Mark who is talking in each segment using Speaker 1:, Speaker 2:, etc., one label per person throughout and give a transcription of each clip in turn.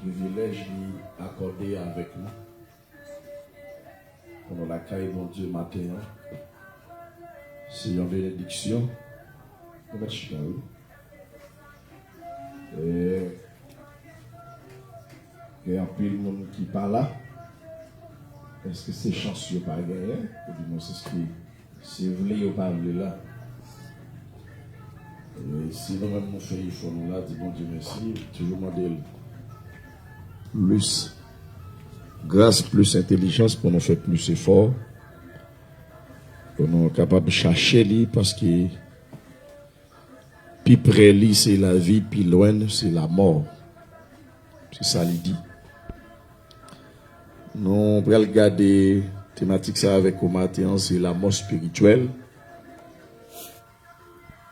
Speaker 1: privilège accordé avec nous. Pour la caille de Dieu matin, c'est une bénédiction. Et il y a un peu de monde qui parle là. Est-ce que c'est chanceux pas gagner? Ou du c'est ce qui c'est vrai ou pas vrai là. Et si nous-mêmes nous faisons, il faut nous là, dis bon Dieu merci, toujours modèle. Plus grâce, plus intelligence pour nous faire plus effort. Pour nous capables de chercher lui parce que plus près lui c'est la vie, plus loin c'est la mort. C'est ça qu'il dit. Nous on va regarder thématique ça avec au matin, c'est la mort spirituelle.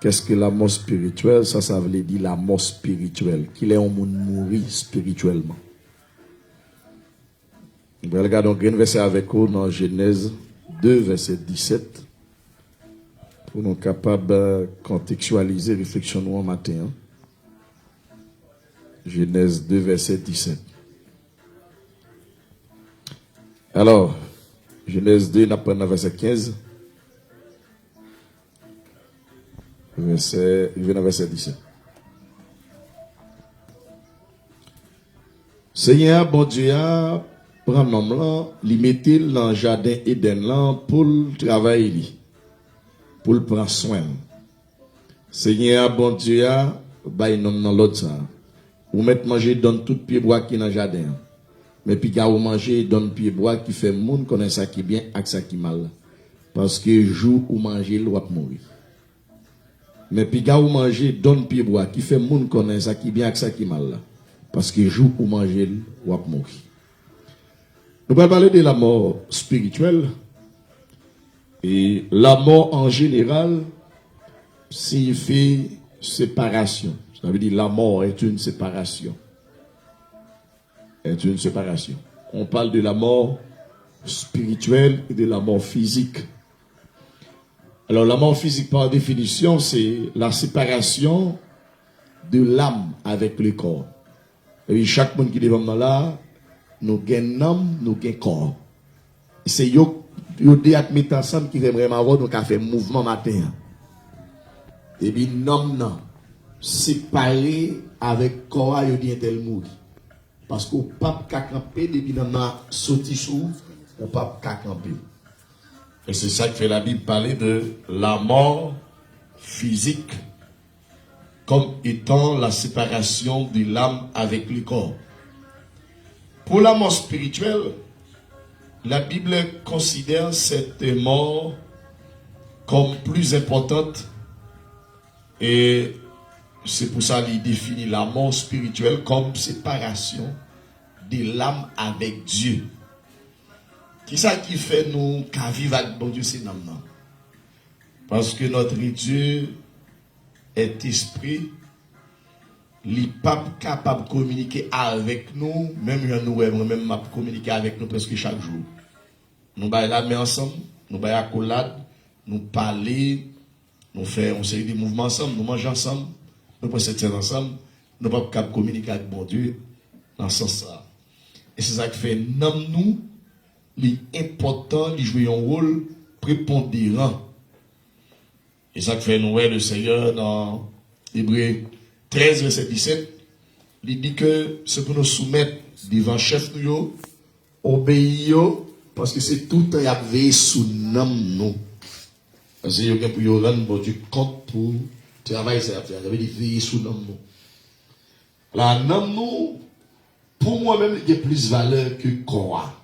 Speaker 1: Qu'est-ce que la mort spirituelle? Ça veut dire la mort spirituelle. Qu'il est un monde mourir spirituellement. On va regarder un verset avec vous dans Genèse 2, verset 17. Pour nous capables de contextualiser réflexion nous en matin. Genèse 2, verset 17. Alors, Genèse 2, nous apprenons verset 15. Verset 17. Seigneur, bon Dieu, prend l'homme là, li mettait dans le jardin Éden là pour travailler, pour le prendre soin. Seigneur, bon Dieu, bail nom dans l'autre ça. Ou mettre manger donne tout pied bois qui dans le jardin. Mais puis quand vous mangez donne pied bois qui fait monde connaît ça qui bien et ça qui mal. Parce que jour où manger il va mourir. Mais puis quand vous mangez donne pied bois qui fait monde connaît ça qui bien et ça qui mal. Parce que jour où manger il va mourir. Nous allons parler de la mort spirituelle. Et la mort en général signifie séparation. Ça veut dire la mort est une séparation. Est une séparation. On parle de la mort spirituelle et de la mort physique. Alors la mort physique par définition, c'est la séparation de l'âme avec le corps. Et puis, chaque monde qui est devant là, nous gagnons âme, nous gagnons corps. C'est yo deux admettent ensemble qui vont vraiment avoir donc à faire mouvement matin. Et puis non séparé avec corps yo dit tel mourir. Parce qu'au pape ka camper depuis dans sorti sous au pape ka camper. Et c'est ça que fait la Bible parler de la mort physique comme étant la séparation de l'âme avec le corps. Pour la mort spirituelle, la Bible considère cette mort comme plus importante et c'est pour ça qu'il définit la mort spirituelle comme séparation de l'âme avec Dieu. Qui ça qui fait nous qu'à vivre avec bon Dieu, c'est non. Parce que notre Dieu est esprit, il n'est pas capable de communiquer avec nous, même nous, même m'a communiquer avec nous presque chaque jour. Nous baillons la main ensemble, nous baillons la collade, nous parlons, nous faisons une série de mouvements ensemble, nous mangeons ensemble, nous prenons ensemble, nous ne sommes pas capables de communiquer avec bon Dieu dans ce sens-là. Et c'est ça qui fait, nous, l'important, il joue un rôle prépondérant. Et ça qui fait, nous, le Seigneur, dans Hébreux 13, verset 17, il dit que ce que nous soumettre devant chef nous, obéir, parce que c'est tout un veillé sous nous. Parce que vous pour rendre Dieu compte pour travailler ça faire. Vous avez dit veiller sous nous. Là, nous, pour moi-même, il y a plus de valeur que corps.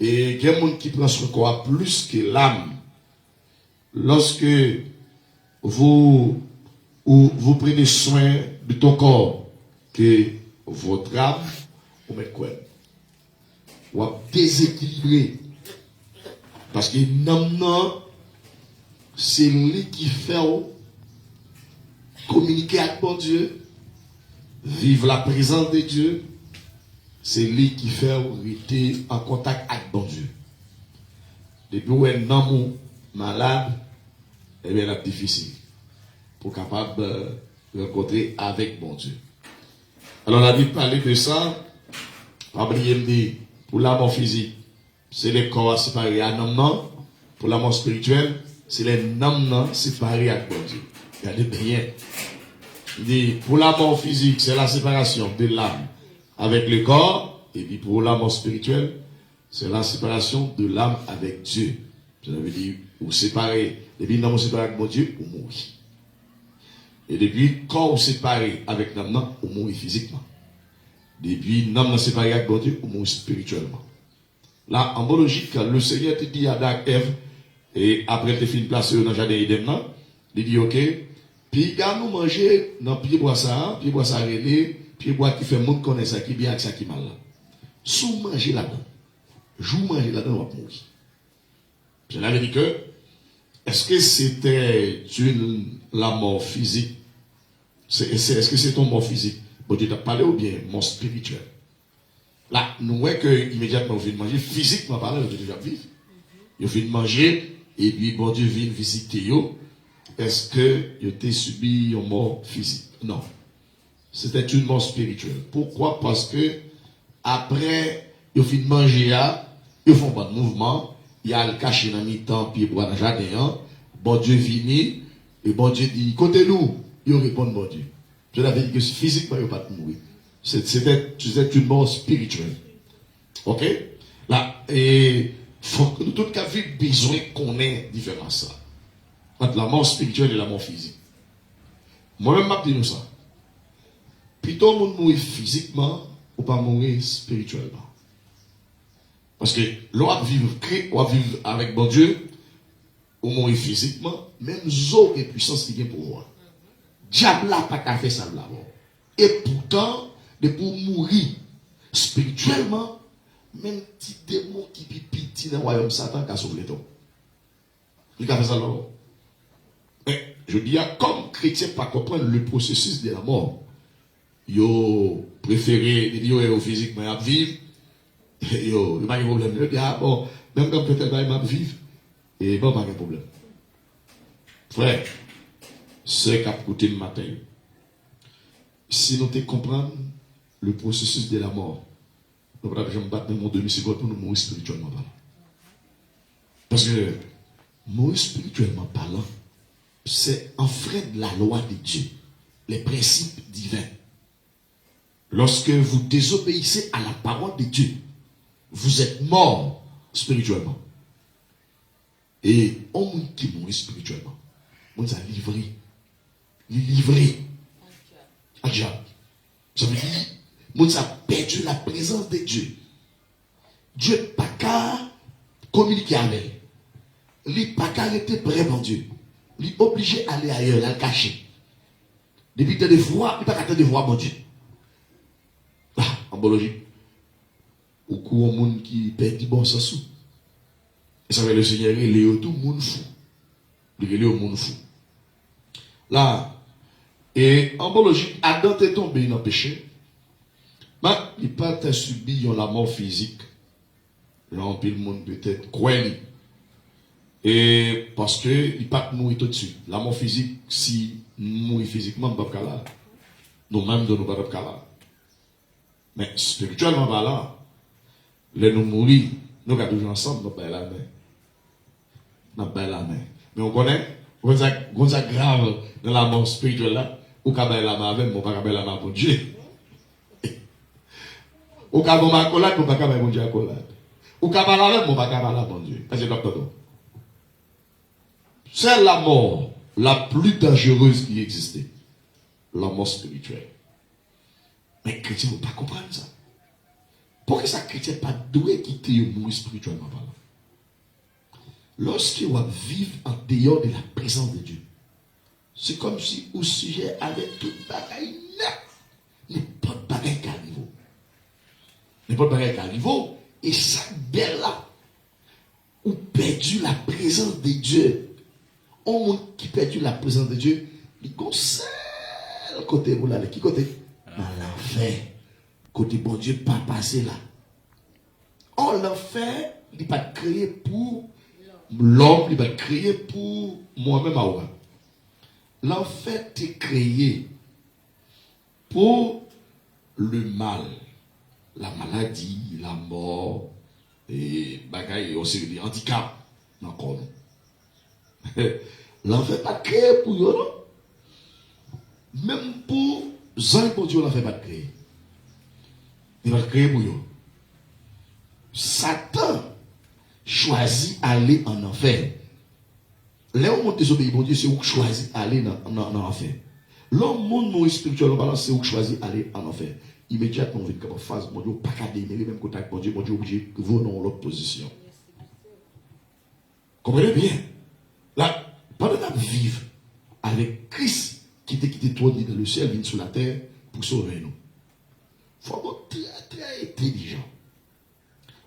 Speaker 1: Et il y a des gens qui prennent son corps plus que l'âme. Lorsque vous prenez soin de ton corps que votre âme, vous mettez quoi? Vous déséquilibré. Parce que non, c'est lui qui fait communiquer avec mon Dieu, vivre la présence de Dieu. C'est lui qui fait rester en contact avec mon Dieu. Depuis où un homme malade, eh bien, c'est difficile pour capable de rencontrer avec mon Dieu. Alors la Bible parlait de ça, pas oublier me dire, pour la mort physique, c'est les corps séparés à l'âme, pour la mort spirituelle, c'est les âmes séparées à Dieu. Regardez bien. Il dit, pour la mort physique, c'est la séparation de l'âme avec le corps, et puis pour la mort spirituelle, c'est la séparation de l'âme avec Dieu. Ça veut dire, vous séparez, depuis l'âme séparée avec mon Dieu, vous mourrez. Et depuis, quand vous séparez avec l'âme, vous mourrez physiquement. Depuis l'âme séparée avec mon Dieu, vous mourrez spirituellement. Là, en logique, le Seigneur te dit à Adam, Ève, et après te fin placé dans le jardin Eden, il dit, ok, puis quand nous manger dans pied bois ça relé, pied bois qui fait monde connaître ça qui bien avec ça qui mal là. Sous manger là-dedans, jou manger là-dedans, on va mourir. Je l'avais dit que, est-ce que c'était la mort physique? Est-ce que c'est ton mort physique? Bon, Dieu t'a parlé ou bien mort spirituel? Là, nous voyons que immédiatement on vient de manger, physiquement parlant, on déjà vivre. On vient de manger, et puis bon Dieu vient visiter yo. Est-ce que vous avez subi une mort physique? Non. C'était une mort spirituelle. Pourquoi? Parce que après, vous finissez de manger, vous font pas de mouvement, il y a le caché dans le temps, puis boire dans le jardin, bon Dieu vient, et bon Dieu dit, côté nous, il répond bon Dieu. Je l'avais dit que physiquement, il n'y a pas de mourir. C'était une mort spirituelle. Ok? Là, et faut que nous, tout cas, besoin qu'on ait une différence entre la mort spirituelle et la mort physique. Moi-même, je dis ça. Plutôt, on mourir physiquement ou pas mourir spirituellement. Parce que l'on va vivre avec bon Dieu, ou mourir physiquement, même zo et puissance qui est pour moi. Diable n'a pas qu'à faire ça là-bas. Et pourtant, de pour mourir spirituellement, même petit démon qui pipiti dans le royaume Satan qui a sauvé ton. Il a fait ça là-bas. Mais je dis, comme chrétien, pas comprendre le processus de la mort. Yo préféré, yo physiquement à vivre. Yo, il n'y a pas de problème. Je dis, bon, même quand peut-être il m'a vivre, et bon, pas de problème. Frère, c'est qu'à côté le matin. Si nous te comprenons le processus de la mort, nous ne pouvons pas battre mon demi-seconde pour nous mourir spirituellement parlant. Parce que mourir spirituellement parlant, c'est enfreindre la loi de Dieu, les principes divins. Lorsque vous désobéissez à la parole de Dieu, vous êtes mort spirituellement. Et on qui mourit spirituellement, on nous a livré. Livré à diable. Ça veut dire, on nous a perdu la présence de Dieu. Dieu n'a pas qu'à communiquer avec. Il n'a pas qu'à arrêter vraiment Dieu. Il est obligé d'aller ailleurs, à le cacher. Depuis que tu as des voix, il n'a pas qu'à te voir mon Dieu. En biologie, au coup, il y a monde qui perd du bon sens. Et ça veut dire le Seigneur, il est tout le monde fou. Il est le monde fou. Là, et en biologie, Adam est tombé dans le péché. Mais il n'a pas subi la mort physique. Là, le monde peut-être croit. Et parce que il n'a pas mourir tout de suite. La mort physique, si mourir physiquement, on ne peut pas là. Nous-mêmes, nous ne pouvons pas là. Mais spirituellement, là, les nous mourir, nous avons toujours ensemble, nous avons la main. Nous avons la main. Mais on connaît, on a grave dans la mort spirituelle là, ou qu'on a la main avec, on pas la main pour Dieu. Ou qu'on a la accolade, on pas la Dieu accolade. Ou qu'on a la main, on pas la pour Dieu. Parce que c'est la mort la plus dangereuse qui existait. La mort spirituelle. Mais les chrétiens ne vont pas comprendre ça. Pourquoi ça chrétien pas doué quitter le mourir spirituellement parlant? Lorsqu'il va vivre en dehors de la présence de Dieu, c'est comme si au sujet avec toute bagaille n'importe bagaille qui arrive. N'importe bagaille qui arrive. Et ça belle là, ou perdu la présence de Dieu. On monde qui perdu la présence de Dieu, il conseille côté où là, qui côté? Dans l'enfer. Côté bon Dieu, pas passé là. On l'enfer, il n'est pas créé pour l'homme, il n'est pas créé pour moi-même à moi. L'enfer est créé pour le mal, la maladie, la mort, et bagaille aussi des handicaps dans le corps. L'enfer pas créé pour eux, non? Même pour Jean pour Dieu, l'enfer pas créé. Il va créer pour eux. Satan choisit d'aller en enfer. Là où on désobéit, bon Dieu, c'est où choisit d'aller dans l'enfer. L'homme, monde spirituellement, c'est où choisit d'aller en enfer. Immédiatement, on vient comme phase, mon Dieu, pas qu'à démêler, même contact, mon Dieu, obligé de vous dans l'autre position. Comprenez bien? Là, pendant que nous vivons avec Christ qui était quitté toi dans le ciel, vient sur la terre pour sauver nous. Il faut être très intelligent.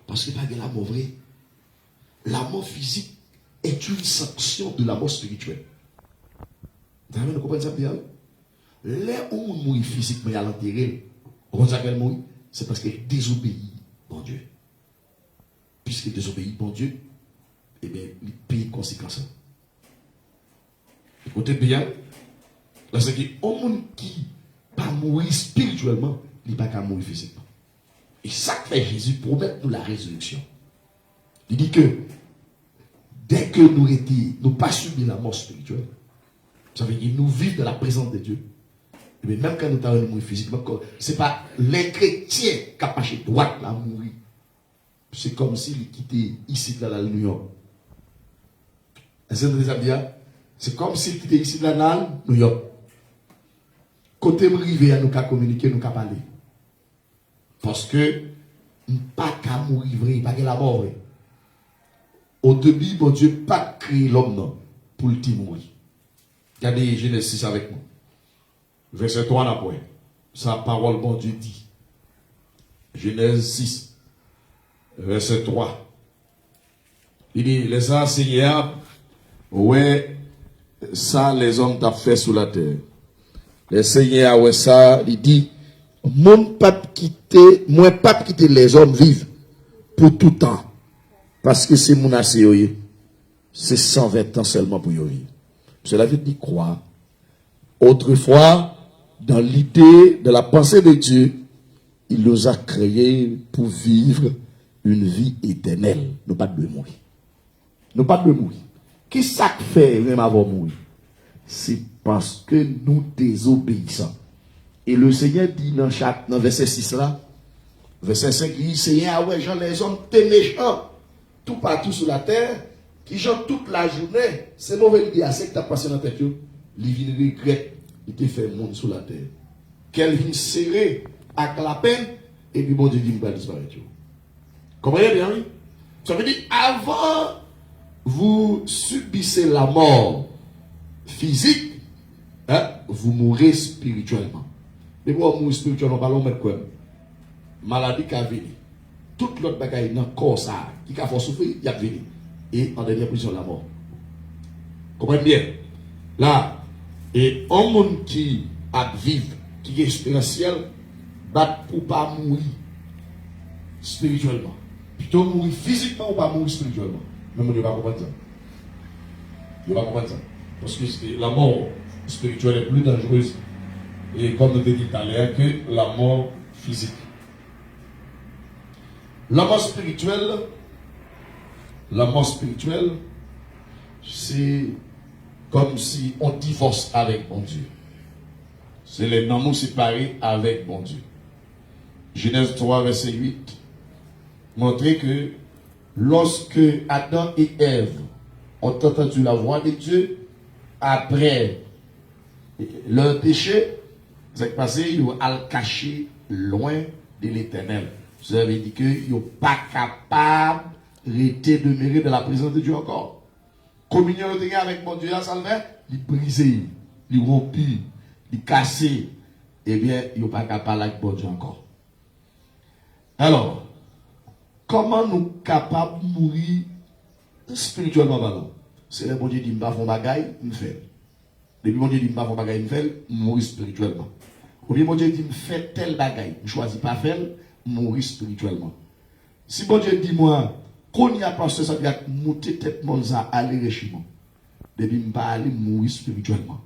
Speaker 1: Parce que pas de la mort vraie. La mort physique est une sanction de la mort spirituelle. Vous comprenez ça bien? Là où on mourit physiquement et à l'enterrer, on sait qu'elle mourit, c'est parce qu'elle désobéit, bon Dieu. Puisqu'elle désobéit, bon Dieu, eh bien, il paye conséquences. Écoutez bien, là c'est qu'il y a un monde qui pas mourir spirituellement, il n'est pas qu'à mourir physiquement. Et ça fait Jésus promet nous la résurrection. Il dit que dès que nous pas subi la mort spirituelle, ça veut dire nous vivons dans la présence de Dieu. Et bien, même quand nous avons mourir physiquement, ce n'est pas les chrétiens qui ont passé droite la mourir. C'est comme s'ils quittaient ici dans la New York. C'est comme s'ils quittaient ici dans la New York. Côté rivé, nous avons communiqué, nous avons parlé. Parce que nous pas qu'à mourir vrai, pas qu'à la mort vrai. Au début, bon Dieu pas créé l'homme pour le mourir. Regardez Genèse 6 avec moi. Verset 3 après. Sa parole, bon Dieu dit. Genèse 6, verset 3. Il dit, les enseignants, ouais, ça les hommes t'ont fait sous la terre. Les seigneurs, ouais, ça, il dit, mon pape quitter, moi pape quitter les hommes vivent pour tout temps. Parce que c'est mon assez, c'est 120 ans seulement pour vivre. Cela veut dire quoi? Autrefois, dans l'idée de la pensée de Dieu, il nous a créés pour vivre une vie éternelle. Nous pas de mourir. Nous pas de mourir. Qui ça fait même avant de mourir? C'est parce que nous désobéissons. Et le Seigneur dit dans verset 6 là, verset 5, il dit, Seigneur, ouais, Jean, les hommes, t'es méchants, tout partout sur la terre, qui jouent toute la journée, c'est mauvais l'idée, c'est que tu as passé dans ta tête, les vignes regrettent. Il te fait monde sur la terre. Qu'elle vienne serrer avec la peine, et puis bon Dieu dit, il va disparaître. Comprenez bien, oui? Ça veut dire, avant, vous subissez la mort physique, hein, vous mourrez spirituellement. Mais pour mourir spirituellement, parlons de quoi? Maladie qui a venu. Toute l'autre bagaille dans le corps, ça, qui a fait souffrir, il a venu. Et en dernière position, la mort. Comprenez bien? Là, et un monde qui a vivre, qui est spirituel, bat pour pas mourir spirituellement. Plutôt mourir physiquement ou pas mourir spirituellement. Mais on ne va pas comprendre ça. On ne va pas comprendre ça. Parce que la mort spirituelle est plus dangereuse, et comme nous l'avons dit tout à l'heure, que la mort physique. La mort spirituelle, c'est comme si on divorce avec bon Dieu. C'est les noms séparés avec bon Dieu. Genèse 3, verset 8, montrer que lorsque Adam et Ève ont entendu la voix de Dieu, après leur péché, c'est passé, ils ont caché loin de l'Éternel. Ça veut dire qu'ils ne sont pas capables de demeurer dans la présence de Dieu encore. Communion avec mon Dieu, ça le fait, il brisé, il rompu, il cassé. Eh bien, il n'est pas capable avec mon Dieu encore. Alors, comment nous sommes capables de mourir spirituellement parlant? C'est le bon Dieu dit, je ne vais pas faire bagaille, je me fais. Depuis mon Dieu dit, je ne vais pas faire bagaille, je me fais, mourir spirituellement. Ou bien mon Dieu dit, je fais tel bagaille, je ne choisis pas faire, mourir spirituellement. Si bon Dieu dit, moi, qu'on y a pensé, ça doit monter tête monza, aller régiment. Depuis je ne vais pas aller mourir spirituellement.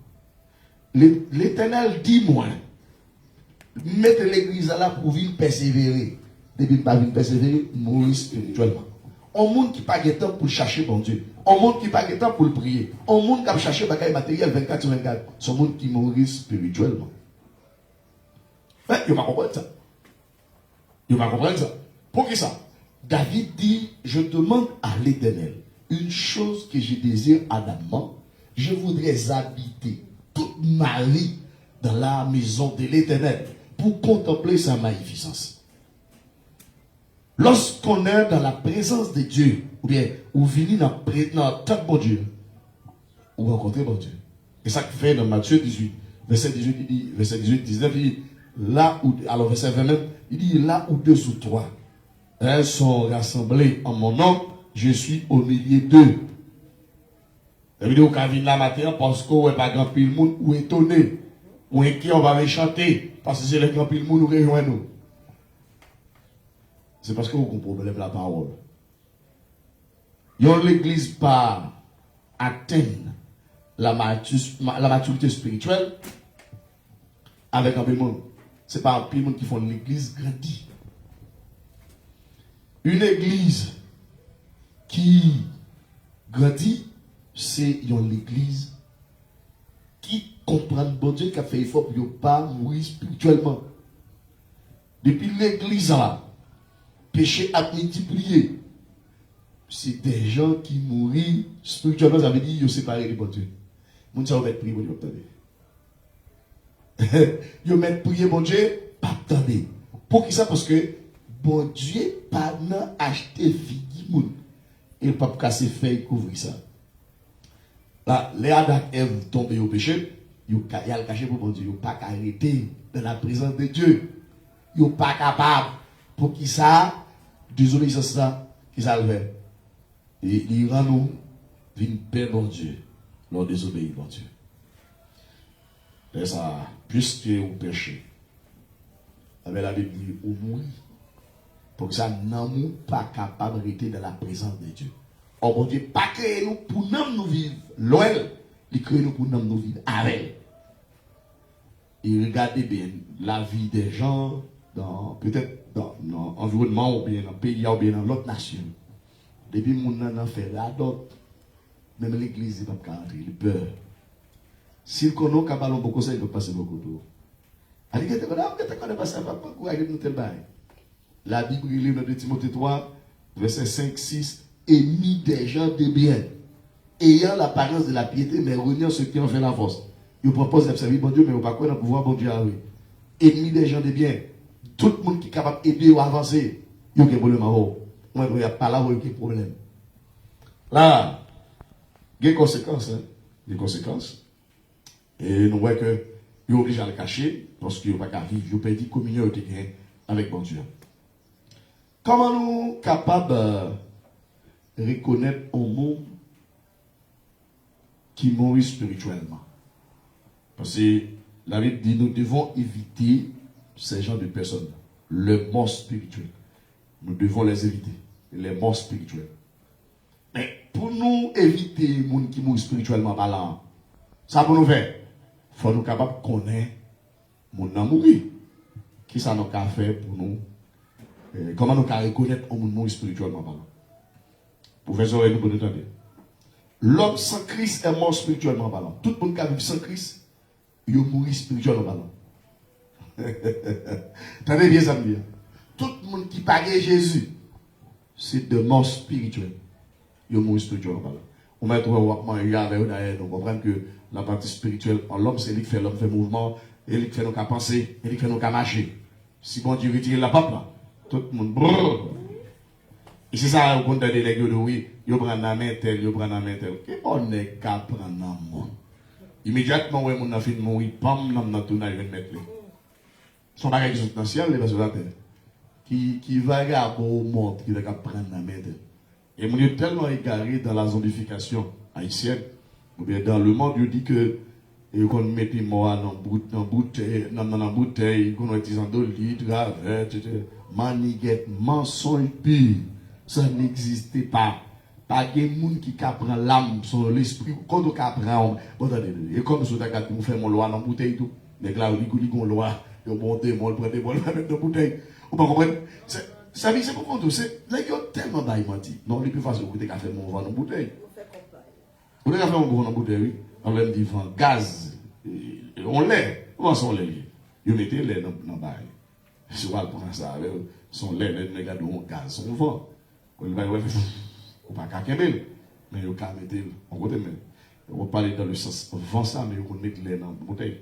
Speaker 1: L'Éternel dit, moi,
Speaker 2: Mettre l'église là pour venir persévérer. Depuis pas venir persévérer, mourir spirituellement. Un monde qui n'a pas de temps pour chercher bon Dieu. Un monde qui n'a pas de temps pour le prier. Un monde qui a cherché bagaille matériel 24 sur 24. C'est un monde qui mourit spirituellement. Mais il va comprendre ça. Il va comprendre ça. Pour qui ça? David dit, je demande à l'Éternel une chose que je désire ardemment. Je voudrais habiter toute ma vie dans la maison de l'Éternel pour contempler sa magnificence. Lorsqu'on est dans la présence de Dieu, ou bien, ou venir dans le temps de bon Dieu, ou rencontrer bon Dieu. Et ça fait dans Matthieu 18, verset 18, il dit, verset 18, 19, il dit, là où, alors verset 29, il dit, là où deux ou trois, elles sont rassemblées en mon nom, je suis au milieu d'eux. La vidéo qui vient là matin, parce qu'on n'est pas grand pile monde, ou étonné, ou inquiet, on va chanter, parce que c'est le grand pile monde qui rejoint nous. C'est parce que vous comprenez la parole. L'église pas atteindre la maturité spirituelle avec un peu de monde. Ce n'est pas un peu de monde qui font l'église grandie. Une église qui grandit, c'est l'église qui comprend bon Dieu, qui a fait effort pour ne pas mourir spirituellement. Depuis l'église là, péché a multiplié. C'est des gens qui mourent spirituellement, ça veut dire qu'ils sont séparés de bon Dieu. Moun sa ou met prier bon Dieu, pas attendez. Ils mettent prier bon Dieu, pas attendez. Pour qui ça? Parce que bon Dieu pas n'a acheté figi moun. Et pas casser feuille couvrir ça. Là, les Adam et Ève tombés au péché, ils ont caché pour bon Dieu, ils n'ont pas arrêté dans la présence de Dieu. Ils n'ont pas capable. Pour qui ça? Désobéissance là, qui ça le fait. Et il rend nous une paix, bon Dieu, l'on désobéit, bon Dieu. Et ça, puisque vous péchez, avec la Bible dit, vous mourrez. Pour que ça, nous pas capable de rester dans la présence de Dieu. Oh bon Dieu, pas créer nous pour nous vivre. Loin, il crée nous pour nous vivre avec. Et regardez bien la vie des gens, peut-être dans l'environnement, ou bien dans le pays, ou bien dans l'autre nation. Depuis que nous avons fait d'autres, même l'église n'est pas rentrer, il peur. Si le connaît qu'à ballon beaucoup ça, il peut passer beaucoup de temps. Allez, tu connais pas ça, pas quoi il nous tel bail. La Bible il est dans Timothée 3, verset 5, 6, et mis des gens de bien, ayant l'apparence de la piété, mais reniant ceux qui ont fait la force. Ils proposent d'observer bon Dieu, mais ils ne pas quoi dans le pouvoir bon Dieu à eux. Ennemi des gens de bien. Tout le monde qui est capable d'aider ou avancer, il y a un problème à vous. Moi, il n'y a pas là où il y a un problème. Là, il y a des conséquences. Hein? Des conséquences. Et nous voyons que il est obligé à le cacher parce qu'il n'y a pas qu'à vivre. Il peut dire communion avec bon Dieu. Comment nous sommes capables de reconnaître un monde qui mourit spirituellement? Parce que la Bible dit nous devons éviter ces genres de personnes, le mort spirituel. Nous devons les éviter, les morts spirituels. Mais pour nous éviter les gens qui mourent spirituellement parlant, ça pour nous faire, il faut nous capables de connaître les gens qui mourir. Qui ça nous a fait pour nous? Comment nous pouvons reconnaître un monde spirituellement parlant? Professeur, nous pouvons entendre. L'homme sans Christ est mort spirituellement parlant. Tout le monde qui a vécu sans Christ, il est mort spirituellement parlant. Attendez bien ça me dit. Tout le monde qui parle Jésus, c'est de mort spirituelle. Il est mort spirituellement parlant. On va trouver nous comprenons que la partie spirituelle en l'homme, c'est lui qui fait l'homme fait mouvement, et lui qui fait nos cas penser, et lui qui fait nos cas marcher. Si bon Dieu retire la pape là, tout le monde brrr. Et c'est ça, on compte des légumes de oui, il prend la main tel, il prend la main tel. Et on est qu'à prendre la main. Immédiatement, on a fait de mourir, pam, dans tout, il va mettre. Son bagage qui sont dans le ciel, les sur la terre. Qui va regarder au monde, qui va prendre la main tel. Et on est tellement égaré dans la zombification haïtienne, ou bien dans le monde, il dit que qu'on met les morts dans la bouteille, qu'on utilise en 2 litres, maniguette, mensonge pire. Ça n'existait pas. Pas de monde qui prend l'âme, son l'esprit, quand on prend, et comme sur ta carte, on fait mon loi dans la bouteille tout. Mais là, on dit qu'on loi, Ils montent des molles, prennent des molles, mettent des bouteilles. Vous comprenez? Ça veut dire, c'est pour vous, c'est, là, il y a tellement de menti. Non, le plus facile, vous pouvez faire mon vent dans bouteille. Vous pouvez faire mon vent dans bouteille, oui. On l'aime dit vent, gaz, on lait. Comment son lait? Ils mettent lait dans le bail. Si on va prendre ça, son lait, les gars, on gaz, son vent. On va pas qu'à Kemel, mais on va mettre, on va mettre. On va parler dans le sens vent ça, mais on va mettre lait dans la bouteille.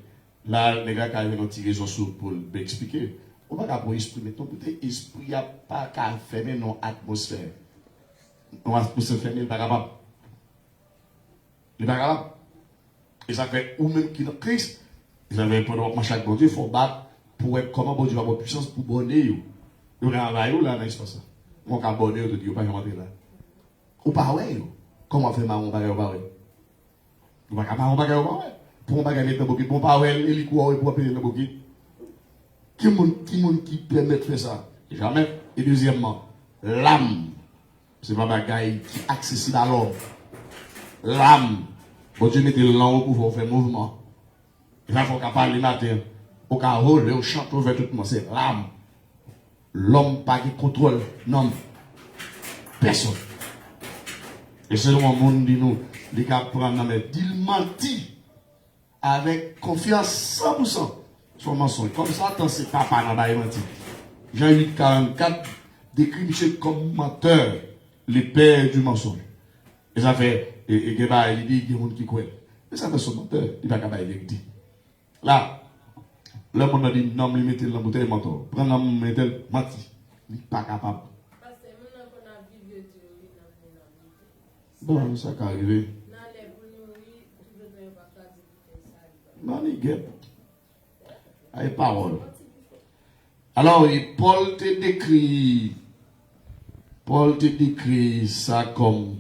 Speaker 2: Là, les gars, quand ils viennent tirer son sou pour expliquer, on va pas exprimer ton bouteille. L'esprit n'a pas qu'à fermer nos atmosphères. Nos atmosphères fermées, il n'est pas capable. Il n'est pas capable. Et ça fait, ou même qui dans Christ, ils avaient pendant chaque bon Dieu, il faut battre pour être comment bon Dieu va avoir puissance pour bonner. Vous avez là, n'est-ce pas ça? On va bonner, on te dit, on va pas rentrer là. Ou pas, ouais. Comment faire marron, on va pas, ouais. On va pas marron, on va pas, ouais. Pour on va mettre dans le bouquet, pour pas, ouais, il est quoi, pour payer le bouquet. Qui qui permet de faire ça? Jamais. Et deuxièmement, l'âme. C'est pas un bagaille qui est accessible à l'homme. L'âme. Bon Dieu mettez l'âme pour faire mouvement. Il faut qu'on parle le matin. Au cas où, on chante vers tout le monde. C'est l'âme. L'homme pas qui contrôle. Non. Personne. Et c'est le monde dit nous. Les gars prennent la il mentit avec confiance 100%. Son mensonge. Comme ça, tant c'est papa dans la menti. Jean 8, 44 décrit M. comme menteur, le père du mensonge. Et ça fait, et Geba, il dit, il y a des gens qui croient. Mais ça fait son menteur, il va pas vérité. Là, le monde a dit, non, il mettait la bouteille mentor. Prends la bouteille, menti. Il n'est pas capable. Bon, ça peut arriver. Non, il guette. Avec parole. Alors, Paul te décrit ça comme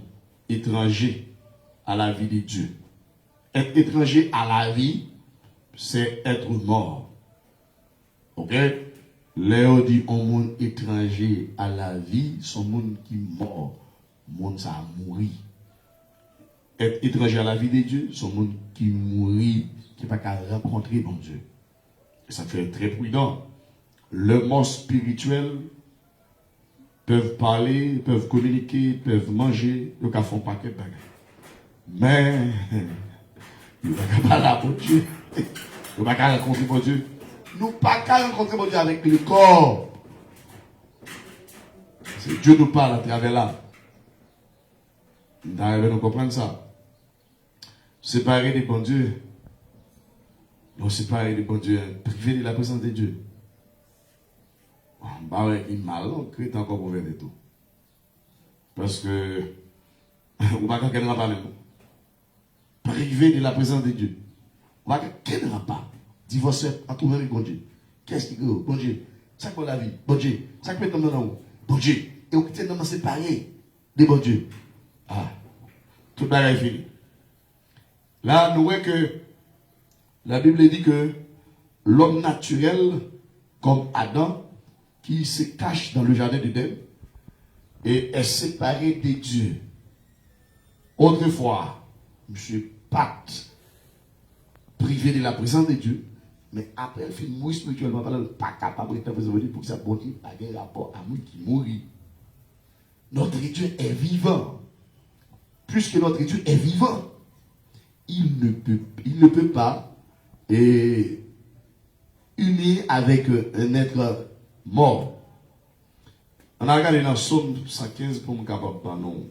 Speaker 2: étranger à la vie de Dieu. Être étranger à la vie, c'est être mort. Ok? Léo dit un monde étranger à la vie, son monde qui mort. Monde ça a mouru. Être étranger à la vie de Dieu, son monde qui mourit, qui n'a pas qu'à rencontrer bon Dieu. Et ça fait très prudent. Le mort spirituel peuvent parler, peuvent communiquer, peuvent manger, ils ne font pas que bagarre. Mais, ils ne vont pas là pour Dieu. Ils ne vont pas rencontrer mon Dieu. Nous ne pouvons pas rencontrer mon Dieu avec le corps. C'est Dieu nous parle à travers là. Nous arrivons à comprendre ça. Séparer des bons dieux. Non, séparer des bons dieux. Priver de la présence de Dieu. Bah ouais, il mal, on crée encore pour faire de tout. Parce que, on va pas qu'elle n'a pas même. Priver de la présence de Dieu. On va qu'elle n'a pas. Divorcer à tout avec bon Dieu. Qu'est-ce qui est bon Dieu? Ça pour la vie. Bon Dieu. Ça peut être dans le bon Dieu. Et on quitte dans séparer des bons dieux. Ah. Tout le monde est fini. Là, nous voyons que la Bible dit que l'homme naturel, comme Adam, qui se cache dans le jardin d'Éden et est séparé de Dieu. Autrefois, M. Pacte, privé de la présence de Dieu, mais après, il fait mourir spirituellement, il n'est pas capable d'être présent pour que ça ne ait pas de rapport à moi qui mourit. Notre Dieu est vivant. Puisque notre Dieu est vivant, il ne peut pas unir avec un être mort. On a regardé dans Psaume 115 pour me capable de nous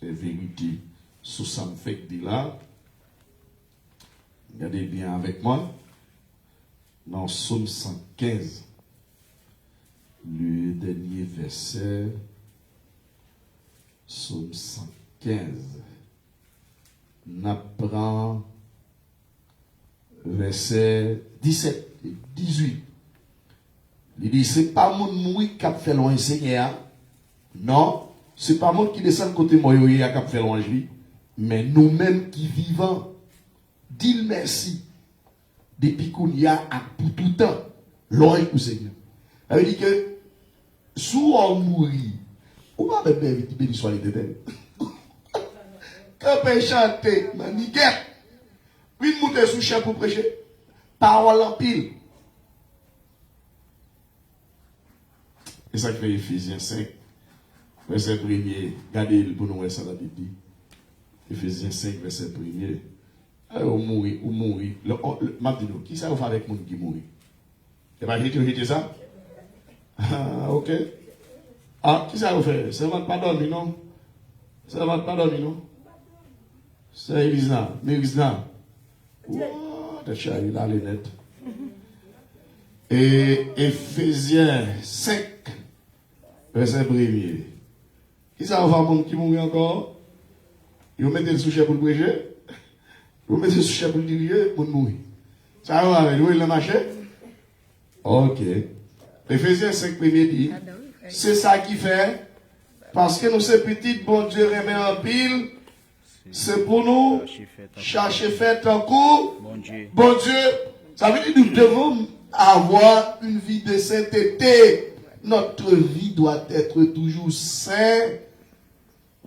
Speaker 2: vérité sur ça me fait dire là. Regardez bien avec moi. Dans Psaume 115, le dernier verset. Psaume 115. N'apprend verset 17 et 18. Il dit, c'est pas mon mourir qui a fait loin Seigneur. Non, c'est pas moi qui descend côté moi qui a fait loin lui, mais nous-mêmes qui vivons. Dis merci. Depuis qu'on y a pour tout temps, l'oreille pour Seigneur. Ça veut dire que, sous on mourit, on va même éviter béni soit l'éternel. Quand on peut chanter, maniguette, une montée sous chien pour prêcher, parole en pile. Et ça fait Éphésiens 5, verset 1er. Regardez pour nous ça la Bible. Éphésiens 5, verset 1er. Ou mourir, ou mourir. Maintenant, qui ça vous fait avec les gens qui mourent? Et bien, j'ai ça? Ah, ok. Ah, qui ça vous fait? Ça va pas dormir, non? Ça va pas dormir, non? C'est Elisa, Mérisna. Oh, t'as chéri, là, les net. Et Éphésiens 5, verset 1er. Qui ça va faire qui mourit encore? Ils mettent le sujet pour le prêcher? Vous mettez le sujet pour le diriger, pour mourir. Ça va avec vous, il a marché? Ok. Éphésiens 5 premier dit, c'est ça qui fait, parce que nous sommes petits, bon Dieu remet en pile, c'est pour nous chercher fait en cours, bon Dieu. Ça veut dire que nous devons avoir une vie de sainteté. Notre vie doit être toujours sainte.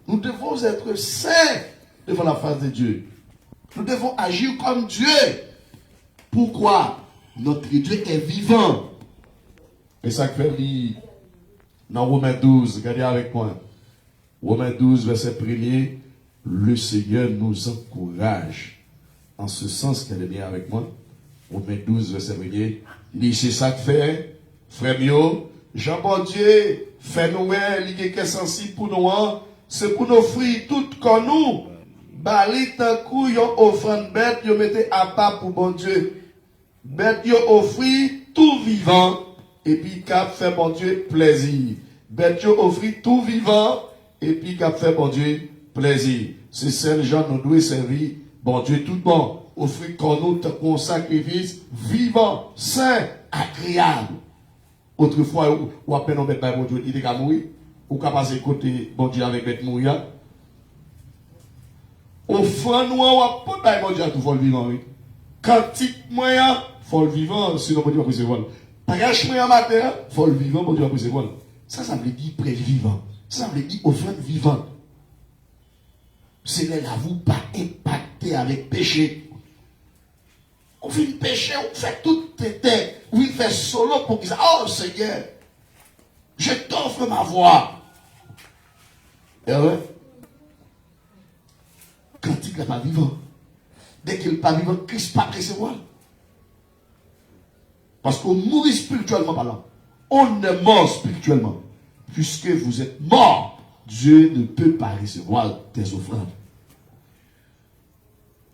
Speaker 2: Nous devons être saints devant la face de Dieu. Nous devons agir comme Dieu. Pourquoi? Notre Dieu est vivant. Et ça fait lire dans Romains 12, regardez avec moi. Romains 12, verset 1er, le Seigneur nous encourage. En ce sens qu'elle est bien avec moi. Romains 12, verset 1er, il dit, c'est ça que fait, frère Mio, Jean-Bon Dieu, fait nous, il est sensible pour nous, c'est pour nous offrir tout comme nous. Bali tant coup yon offrande bête yon mettez à part pour bon Dieu. Bête yon offri tout vivant et puis cap fait bon Dieu plaisir. Bête yon offri tout vivant et puis cap fait bon Dieu plaisir. C'est celles gens nous doit servir bon Dieu tout bon. Offrir qu'on nous un sacrifice vivant, saint, agréable. Autrefois ou à peine on met pas bon Dieu il est qu'à mourir ou qu'à passer côté bon Dieu avec bête mourir. Offrande noir ou pas bon Dieu tout faut le vivant oui. Cantique moyen faut le vivant sinon bon Dieu va recevoir. Prêche moyen matin faut le vivant bon Dieu va recevoir. Ça veut dire prêche vivant. Ça veut dire offrande vivante. C'est là vous pas impacté avec péché. On fait péché, on fait tout tête, ou il fait solo pour qu'il dise oh Seigneur, je t'offre ma voix. Et ouais. Quand il n'est pas vivant, dès qu'il n'est pas vivant, Christ ne peut pas recevoir. Parce qu'on mourit spirituellement parlant. On est mort spirituellement. Puisque vous êtes mort, Dieu ne peut pas recevoir tes offrandes.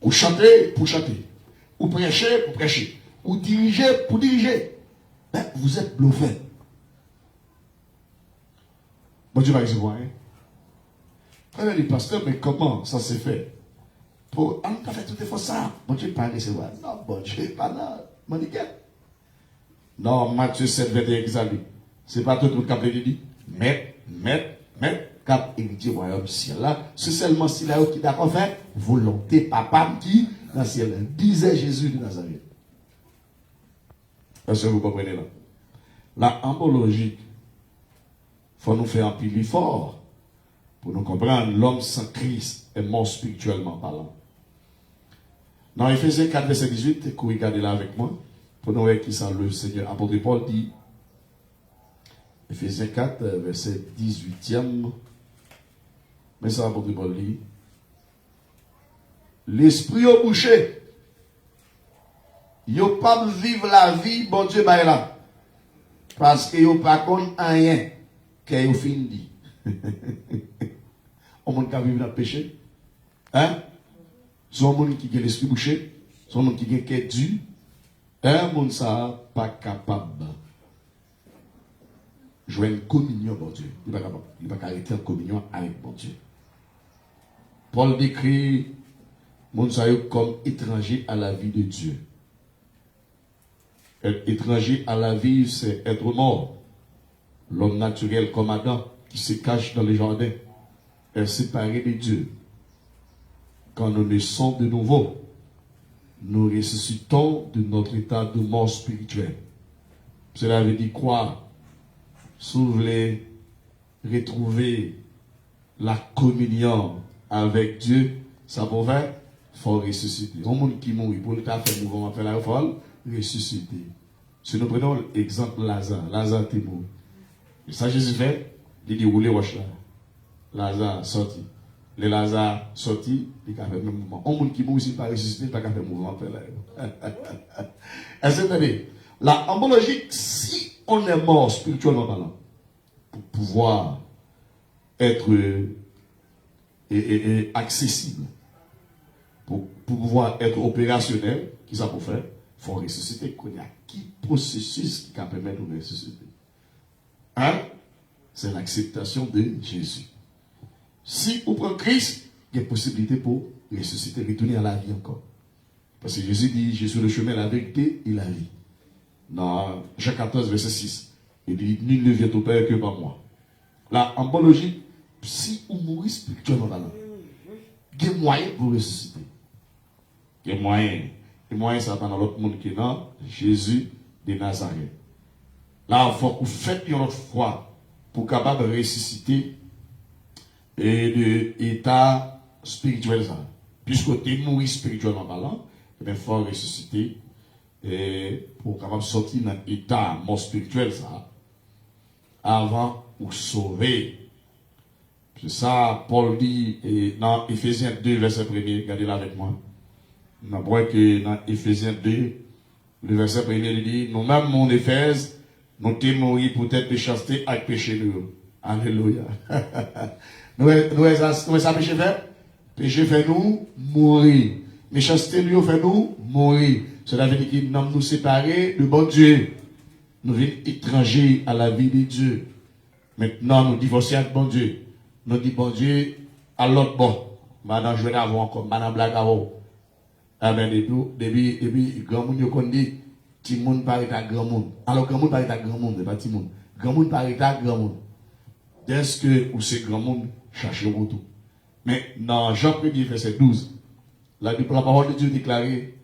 Speaker 2: Ou chanter pour chanter. Ou prêcher pour prêcher. Ou diriger pour diriger. Ben, vous êtes bluffé. Bon Dieu va recevoir. Hein? Quand il dit, pasteur, mais comment ça s'est fait? Pour, on n'a pas fait tout effort ça. Bon Dieu ne peut pas recevoir. Non, bon Dieu n'est pas là. Moniquette. Non, Matthieu 7, 21, c'est pas tout le monde qui a dit. Mettre, cap héritier royaume ciel là. C'est seulement si là qui d'accord fait volonté papa qui dans le ciel. Disait Jésus de Nazareth. Est-ce que vous comprenez là? La embologique, il faut nous faire un pile fort pour nous comprendre l'homme sans Christ est mort spirituellement parlant. Dans Éphésiens 4, verset 18, vous regardez là avec moi, pour nous voir qui ça le Seigneur. Apôtre Paul dit, Éphésiens 4, verset 18e, mais ça apôtre Paul dit, l'esprit au bouché, yo pas vivre la vie, bon Dieu, bah là, parce que yo pas connaît rien, que yo fin dit. On monde qui vivre dans le péché, hein? Son monde qui a l'esprit bouché, son monde qui a quête dû, un monde ça pas capable jouer une communion bon Dieu. Il n'est pas capable, il n'est pas arrêter en communion avec bon Dieu. Paul décrit monde ça comme étranger à la vie de Dieu. Être étranger à la vie, c'est être mort. L'homme naturel comme Adam qui se cache dans les jardins est séparé de Dieu. Quand nous naissons de nouveau, nous ressuscitons de notre état de mort spirituelle. Cela veut dire quoi? Si vous voulez retrouver la communion avec Dieu, ça peut faire, il faut ressusciter. Un monde qui mourit, pour le cas faire mouvement, faire la folle, ressusciter. Si nous prenons l'exemple Lazare, Lazare était mort. Et ça, Jésus fait, il dit rouler roche là. Lazare sorti. Les Lazare sorti, il a fait le même mouvement. Un monde qui mourit pas ressuscité, il n'a pas fait le mouvement. Est-ce que vous entendez? La embologie, si on est mort spirituellement parlant, pour pouvoir être accessible, pour pouvoir être opérationnel, qui ça pour faire? Il faut ressusciter. Il y a qui processus qui permet de ressusciter? Un, c'est l'acceptation de Jésus. Si vous prenez Christ, il y a possibilité pour ressusciter, retourner à la vie encore. Parce que Jésus dit, je suis le chemin, la vérité et la vie. Dans Jean 14, verset 6, il dit, nul ne vient au Père que par moi. Là, en bonne logique, si vous mourrez spirituellement parlant, il y a moyen pour ressusciter. Il y a moyen. Et moyen, ça va dans l'autre monde qui est dans Jésus de Nazareth. Là, il faut que vous faites une autre foi pour capable de ressusciter et de l'état spirituel. Puisque tu es mort spirituellement parlant, il faut ressusciter et pour capable sortir dans l'état mort spirituel ça, avant ou sauver. C'est ça, Paul dit dans Ephésiens 2, verset 1er, regardez là avec moi. On voit que dans Ephésiens 2, le verset 1er, il dit, nous-mêmes, mon Éphèse, nous t'es morts pour être de chasteté avec péché nous. Alléluia. Nous ça péché fait? Péché fait nous mourir. Méchanceté nous fait nous mourir. Cela veut dire que nous nous séparer de bon Dieu. Nous sommes étrangers à la vie de Dieu. Maintenant, nous divorçons avec bon Dieu. Nous disons bon Dieu à l'autre bord. Madame, je vais avoir encore, madame blague avant. Amen. Depuis, grand monde, on dit, petit monde paraît à grand monde. Alors, grand monde paraît à grand monde, pas petit monde. Grand monde paraît à grand monde. Est-ce que, ou c'est grand monde, cherchez le retour. Mais dans Jean 1er, verset 12, la parole de Dieu déclarée,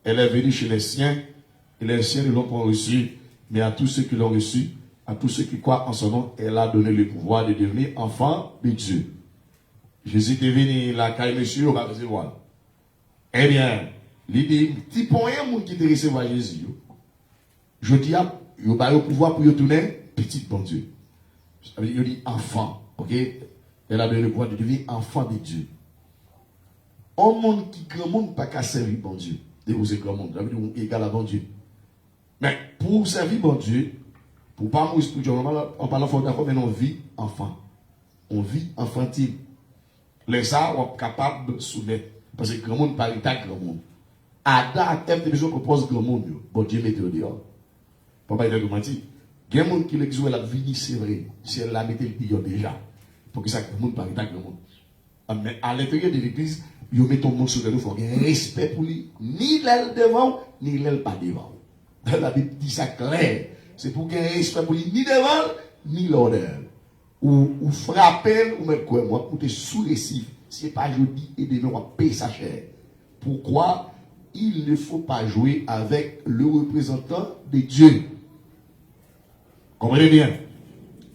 Speaker 2: elle est venue chez les siens, et les siens ne l'ont pas reçue, mais à tous ceux qui l'ont reçue, à tous ceux qui croient en son nom, elle a donné le pouvoir de devenir enfant de Dieu. Jésus est venu la caille monsieur, on va recevoir. Eh bien, l'idée, si pour un monde qui te recevoir Jésus, je dis, il va le pouvoir pour y tourner petit bon Dieu. Il dit enfant, ok? Elle a donné le pouvoir de devenir enfant de Dieu. Un monde qui grand monde pas qu'à servir bon Dieu. Et vous êtes grand monde, ça veut dire égal à bon Dieu. Mais pour servir bon Dieu, pour pas mourir spirituellement, on parle fort d'accord, mais on vit enfant. On vit enfantine. Les ça, on est capable de soumettre. Parce que grand monde parle à grand monde. Adam a tellement de besoin qu'on pose grand monde. Bon Dieu mette au dehors. Papa, il a menti. Il y a des gens qui l'exouent la vie, c'est vrai. Si elle l'a mis le pire déjà. Pour que ça, grand monde parle à grand monde. Mais à l'intérieur de l'église, il met ton monde sur le dos. Il faut un respect pour lui. Ni l'aile devant, ni l'aile pas devant. La Bible dit ça clair. C'est pour qu'il y ait un respect pour lui, ni devant, ni l'honneur. Ou frapper, ou mettre quoi, moi, pour te sous-récif. Si ce n'est pas jeudi et demain, on va payer sa chair. Pourquoi? Il ne faut pas jouer avec le représentant de Dieu. Comprenez bien.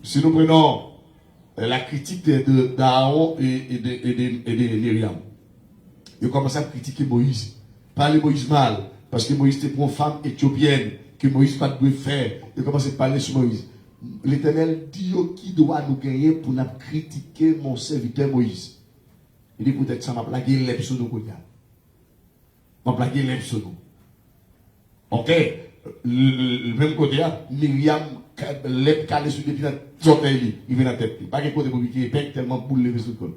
Speaker 2: Si nous prenons la critique d'Aaron et de Myriam, ils commencent à critiquer Moïse. Parler Moïse mal. Parce que Moïse était pour une femme éthiopienne. Que Moïse pas de faire. Ils commencent à parler sur Moïse. L'Éternel dit qui doit nous gagner pour nous critiquer mon serviteur Moïse. Il dit peut-être ça m'a plagué l'epsono. M'a plagué l'epsono. Ok. Le même côté, Myriam, l'ep calé sur les pieds, il vient dans la tête. Pas qu'il côté pour qu'il ait tellement pour lever sur le col.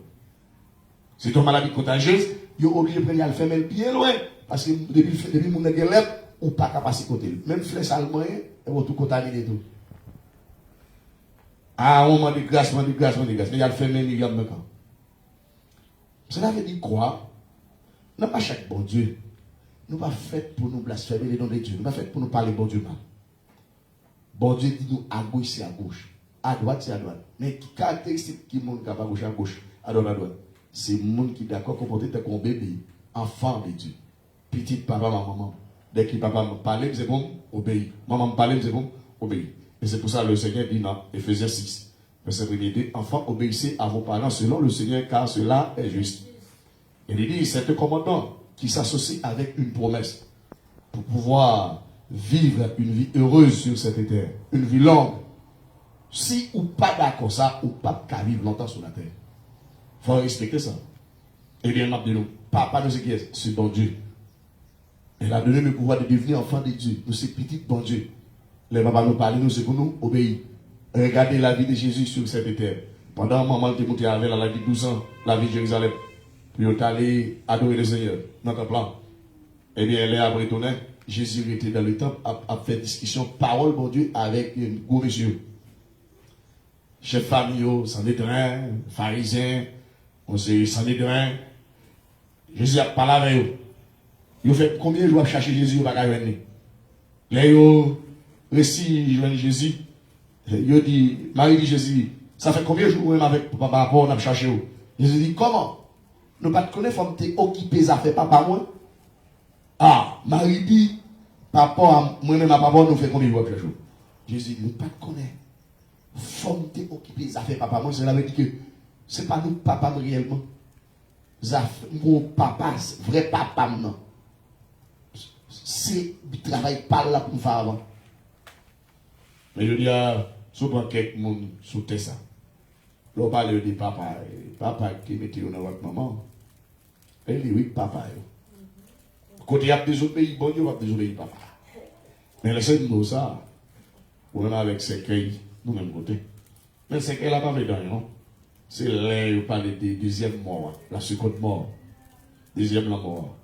Speaker 2: C'est une maladie contagieuse, il est obligé de prendre le faire bien loin. Parce que depuis mon élève, ou pas capable de côté. Même flèche allemand, et vous tout contaminé tout. Ah, on m'a dit grâce, mais il y a le fait même Myriam maintenant. Cela veut dire quoi? Nous pas chaque bon Dieu. Nous pas fait pour nous blasphémer les noms de Dieu. Nous pas fait pour nous parler bon Dieu mal. Bon Dieu dit nous à gauche c'est à gauche. À droite c'est à droite. Mais qui caractéristique qui monde qui à gauche à gauche, à droite. C'est le monde qui est d'accord comporter comme un bébé, enfant de Dieu. Petit papa, maman. Dès que papa me parlait, c'est bon, obéis. Maman me parlait, c'est bon, obéis. Et c'est pour ça que le Seigneur dit dans Ephésiens 6, verset 1er, enfants, obéissez à vos parents selon le Seigneur, car cela est juste. Et il dit, c'est un commandement qui s'associe avec une promesse pour pouvoir vivre une vie heureuse sur cette terre, une vie longue. Si ou pas d'accord ça, ou pas qu'à vivre longtemps sur la terre. Il faut respecter ça. Eh bien, m'a dit nous, papa nous c'est qui est? C'est bon Dieu. Elle a donné le pouvoir de devenir enfant de Dieu. Nous c'est petit bon Dieu. Les papas nous parlent, nous c'est pour nous obéir. Regardez la vie de Jésus sur cette terre. Pendant un moment, il était monté avec la vie de 12 ans, la vie de Jérusalem. Puis il est allé adorer le Seigneur dans le temple. Eh bien, elle est après retourné. Jésus était dans le temple, a fait discussion, parole, bon Dieu, avec un gros monsieur. Chef famille, Sanhédrin, pharisien, on sait Sanhédrin. Jésus a parlé avec eux. Il fait combien de jours à chercher Jésus, il va pas venir. Là, il récit, je Jésus. Il dit, Marie dit Jésus, ça fait combien de jours même avec papa, on a cherché. Jésus dit, comment? Nous pas te connaître, faut te occuper ça fait papa moi. Ah, Marie dit, papa, moi-même, papa, nous fait combien de jours après jour? Jésus dit, nous pas te connaître. Faut te occuper ça fait papa moi. Cela veut dire que c'est pas nous papa réellement. Mon papa, vrai papa non. C'est du travail par là pour nous faire avant. Mais je dis à souvent quelqu'un sous ça. L'on parle de papa, papa qui mettait dans votre maman. Elle dit oui, papa. Quand il y a désobéi, bon Dieu va désobéir papa. Mais laissez-nous ça. On est avec ces cueils, nous même côté. Mais c'est qu'elle n'a pas fait non? C'est là où parle de deuxième mort, la seconde mort. Deuxième la mort.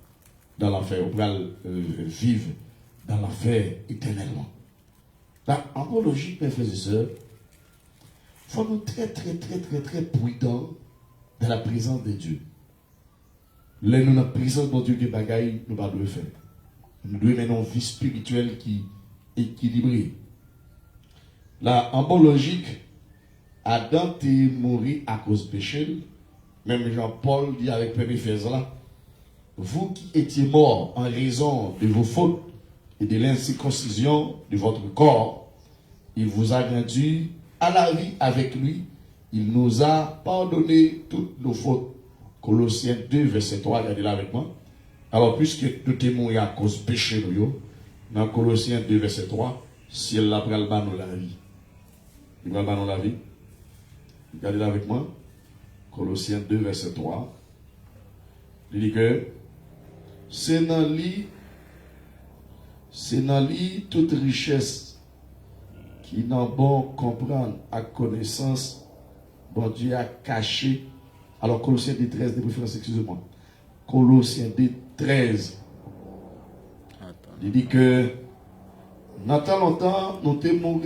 Speaker 2: Dans l'enfer, on va vivre dans l'enfer éternellement. En logique, mes frères et sœurs, il faut nous très prudents dans la présence de Dieu. Là, nous, dans la présence de Dieu, que bagaille, nous ne devons pas faire. Nous devons mener une vie spirituelle qui est équilibrée. Là, en bonne logique, Adam est mort à cause du péché. Même Jean-Paul dit avec Premier Éphésiens là, vous qui étiez morts en raison de vos fautes et de l'incirconcision de votre corps, il vous a rendu à la vie avec lui. Il nous a pardonné toutes nos fautes. Colossiens 2, verset 3, regardez là avec moi. Alors, puisque nous sommes morts à cause du péché, dans Colossiens 2, verset 3, si elle a pris le ban la vie. Il va le la vie. Regardez là avec moi. Colossiens 2, verset 3. Il dit que c'est dans lui toute richesse qui n'a bon comprendre à connaissance, bon Dieu a caché. Alors Colossiens 2, 13, de préférence, excusez-moi. Colossiens 2, 13. Il dit que dans tant longtemps, nous sommes morts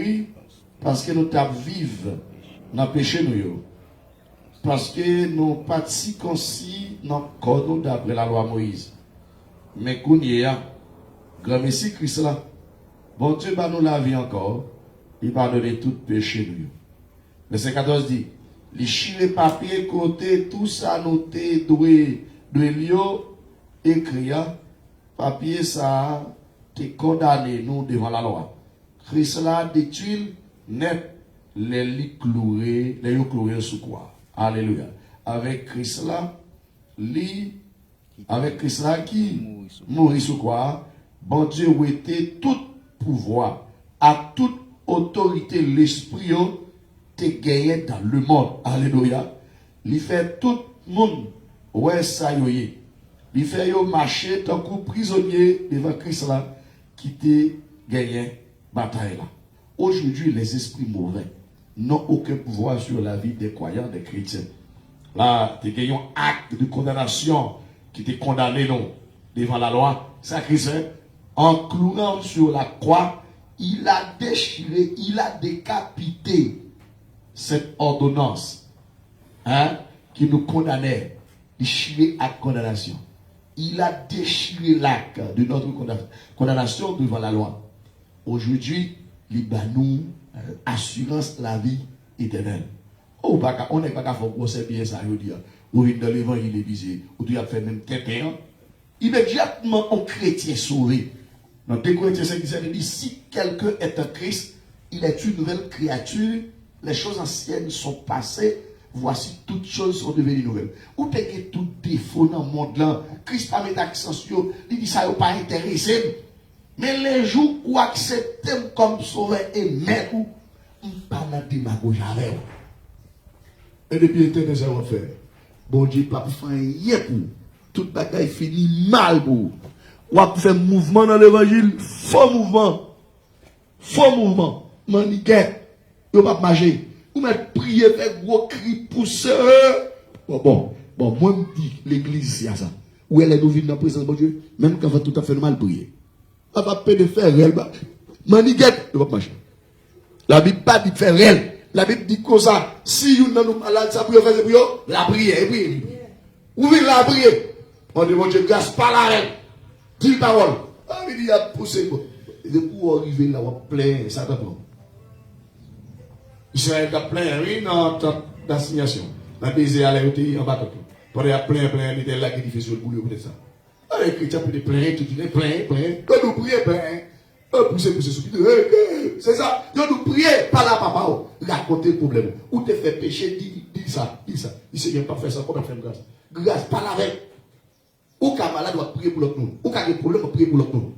Speaker 2: parce que nous sommes vivants dans le péché. Parce que nous ne sommes pas si concis dans le corps d'après la loi Moïse. Mais qu'on y a, grand Messie Christ là, bon Dieu va nous la vie encore, il va donner tout péché nous. Verset 14 dit, les chilés papier côté, tout ça noté, doué, lio, écrit, papier ça, te condamné nous devant la loi. Christ là, des tuiles, net, les lits cloués, les cloués sous quoi? Alléluia. Avec Christ là, avec Christ là qui mourit sous quoi? Bon Dieu où était tout pouvoir, à toute autorité, l'esprit te gagné dans le monde. Alléluia. Il fait tout le monde, ouais, ça y est. Il fait yo marcher tant que prisonnier devant Christ là, qui te gagné bataille là. Aujourd'hui, les esprits mauvais n'ont aucun pouvoir sur la vie des croyants, des chrétiens. Là, tu as gagné un acte de condamnation qui t'est condamné non, devant la loi. Ça, Christ, en clouant sur la croix, il a déchiré, il a décapité cette ordonnance qui nous condamnait, déchiré à condamnation. Il a déchiré l'acte de notre condamnation devant la loi. Aujourd'hui, il nous assurance la vie éternelle. On n'est pas qu'à faire procès bien ça, ou dans l'évangile, il disait, ou tu as fait même tête. Immédiatement, un chrétien sauvé. Dans 2 Corinthiens 5, il dit, si quelqu'un est un Christ, il est une nouvelle créature, les choses anciennes sont passées, voici toutes choses sont devenues nouvelles. Ou peut-être tout défaut dans le monde là, Christ pas met accent sur, il dit ça n'a pas intéressé. Mais les jours où acceptez comme sauveur et maître, pas dans démagogie avec. Et depuis l'éternel, ça va faire. Bon Dieu, pas pour faire rien pour. Tout bagaille fini mal pour. Ou à faire mouvement dans l'évangile, faux mouvement. Faux mouvement. Maniguette. Yo pas marcher. Ou mettre prier, faire gros cri, pousser. Bon, moi je dis l'église, c'est ça. Où elle est nous venir dans la présence de Dieu, même quand on va tout à fait mal prier. On va pas de faire réel. Maniguette, yo pas marcher. La Bible pas dit faire réel. La Bible dit comme ça. Si vous n'avez pas malade, ça peut faire la prière. Ou venez la prier. On dit, mon Dieu, grâce pas la reine. Dis parole. Ah, il dit, il a poussé. Et pour arriver là, on plein, ça t'apprend. Israël a plein, oui, dans l'assignation. Dans le désert, à l'aéroport, en bas, pendant qu'il y a plein, il était là qui fait sur le boulot, peut-être ça. Alors, les chrétiens peuvent plein, tout dit, plein. Quand nous prions, plein. Pousser, c'est ça. Nous prions, pas là, papa. Racontez le problème. Ou te fait pécher, dis ça. Il sait qu'il n'a pas fait ça, comment faire grâce. Grâce, pas la veille. Ou qu'un malade doit prier pour l'autre monde. Ou qu'un problème doit prier pour l'autre monde.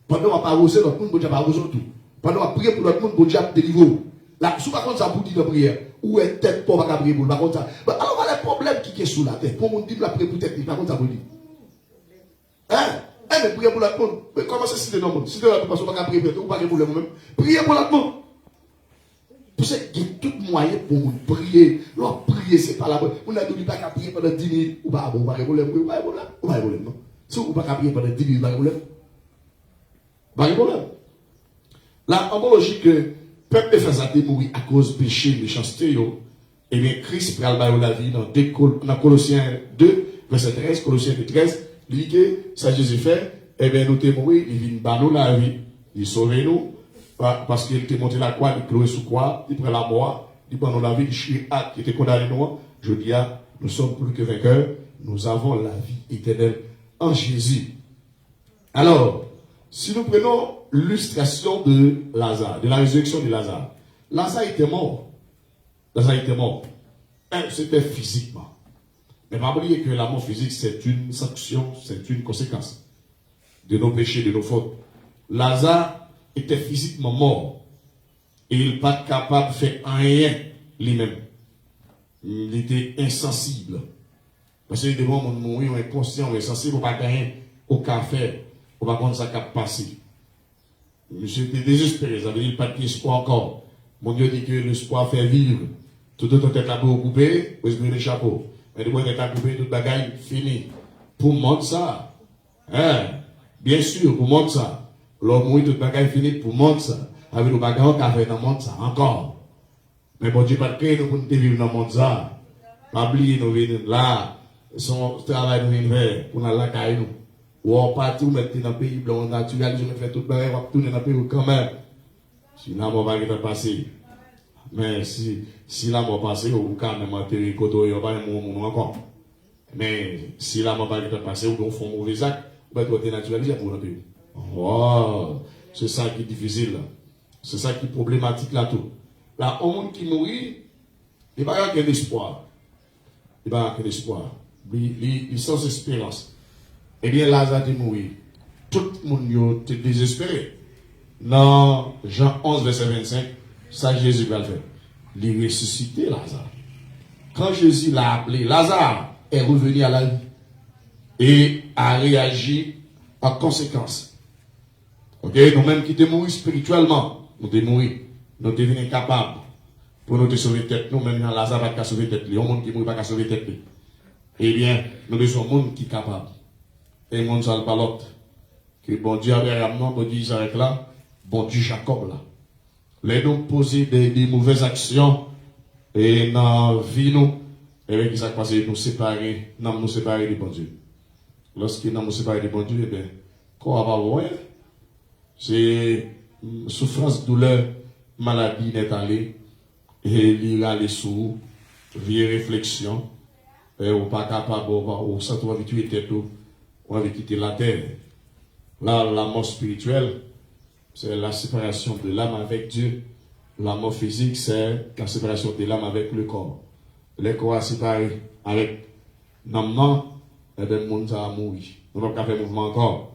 Speaker 2: Pendant qu'on va pas arroser l'autre monde, Dieu va arroser tout. Pendant qu'on va prier pour l'autre monde, Dieu va délivrer. Là, si par contre ça vous dit de prière, ou est tête pour pas prier pour par contre ça. Alors, voilà le problème qui est sous la terre. Pour mon dit de la prière pour tête, par contre ça vous dit. Hein? Mais prier pour l'autre monde. Mais comment c'est si c'est non? Si c'est l'autre monde, pas prier pour l'autre monde, ou pas prier pour l'autre monde. Prier pour l'autre monde. Vous savez, il y a tout moyen pour vous prier. Alors, prier, c'est pas la bonne. On a dit pas qu'à prier pendant 10 minutes. Ou pas, bon, pas de problème. Ou pas de problème, non? Si vous ne pouvez pas prier pendant 10 minutes, pas de problème. Pas de problème. La homologie que le peuple fait ça mourir à cause du péché, méchanceté, et bien, Christ prend la vie dans Colossiens 2, verset 13, Colossiens 2, 13, il dit que ça Jésus fait, et bien, nous t'es mourir, il vient nous la vie, il sauve nous. Parce qu'il était monté la croix, il cloué sous croix, il prend la mort, il prend la vie, il qui était condamné nous. Je dis, nous sommes plus que vainqueurs, nous avons la vie éternelle en Jésus. Alors, si nous prenons l'illustration de Lazare, de la résurrection de Lazare, Lazare était mort. Lazare était mort. C'était physiquement. Mais pas oublier que la mort physique, c'est une sanction, c'est une conséquence de nos péchés, de nos fautes. Lazare était physiquement mort. Et il n'est pas capable de faire rien lui-même. Il était insensible. Parce que des moments où on mourit, on est inconscient, on est insensible, on ne peut pas gagner aucun faire. On va prendre ça qui a passé. Monsieur était désespéré, ça veut dire qu'il n'y a pas d'espoir encore. Mon Dieu dit que l'espoir fait vivre. Tout autre tête la peau coupée, vous avez le chapeau. Mais de moi, tête la coupée, toute bagaille, fini. Pour montrer ça. Hein? Bien sûr, pour montrer ça. L'homme mourit, toute bagaille fini, pour montrer ça. Avec le bagaille, on a fait dans le monde ça, encore. Mais bon Dieu, pas de créer, nous pour vivre dans le monde ça. Pas oublier, nous venons là. Son travail, nous venons faire, pour nous la caille, nous. Ou on partit, ou mettre dans le pays blanc, on naturalise, on fait tout le bagaille, on va tourner dans le pays quand même. Si la mort va être passée. Mais si la mort passe, ou quand même enterrer côté, on va mourir encore. Mais si la mort va être passée, ou on fait un mauvais acte, on va être naturalisé pour le pays. Wow, c'est ça qui est difficile. C'est ça qui est problématique là tout. Là, au monde qui mourit, il n'y a pas qu'un espoir. Il n'y a pas qu'un espoir. Il est sans espérance. Eh bien, Lazare est mort. Tout le monde est désespéré. Dans Jean 11, verset 25, ça Jésus va le faire. Il ressuscité Lazare. Quand Jésus l'a appelé, Lazare est revenu à la vie et a réagi en conséquence. Ok, nous-mêmes qui sommes morts spirituellement, nous sommes morts, nous devenons capables pour nous sauver tête. Nous-mêmes, Lazare n'a pas sauver tête. Il y a un monde qui ne peut pas sauver tête. Eh bien, nous sommes un monde qui est capable. Et le monde ne pas l'autre. Que bon Dieu Abraham, bon Dieu Isaac là, bon Dieu Jacob là. Les nous poser des mauvaises actions et dans la vie nous, et bien, ça passe, nous séparer de bon Dieu. Lorsque nous séparer de bon Dieu, eh bien, quoi va voir? C'est souffrance, douleur, maladie n'est allée, et l'ira les sous, vieille réflexion, et on pas capable, on sent qu'on va tuer tête, on va quitter la terre. Là, la mort spirituelle, c'est la séparation de l'âme avec Dieu. La mort physique, c'est la séparation de l'âme avec le corps. Le corps est séparé avec l'âme, et bien, le monde a mouru. On n'a pas fait mouvement encore.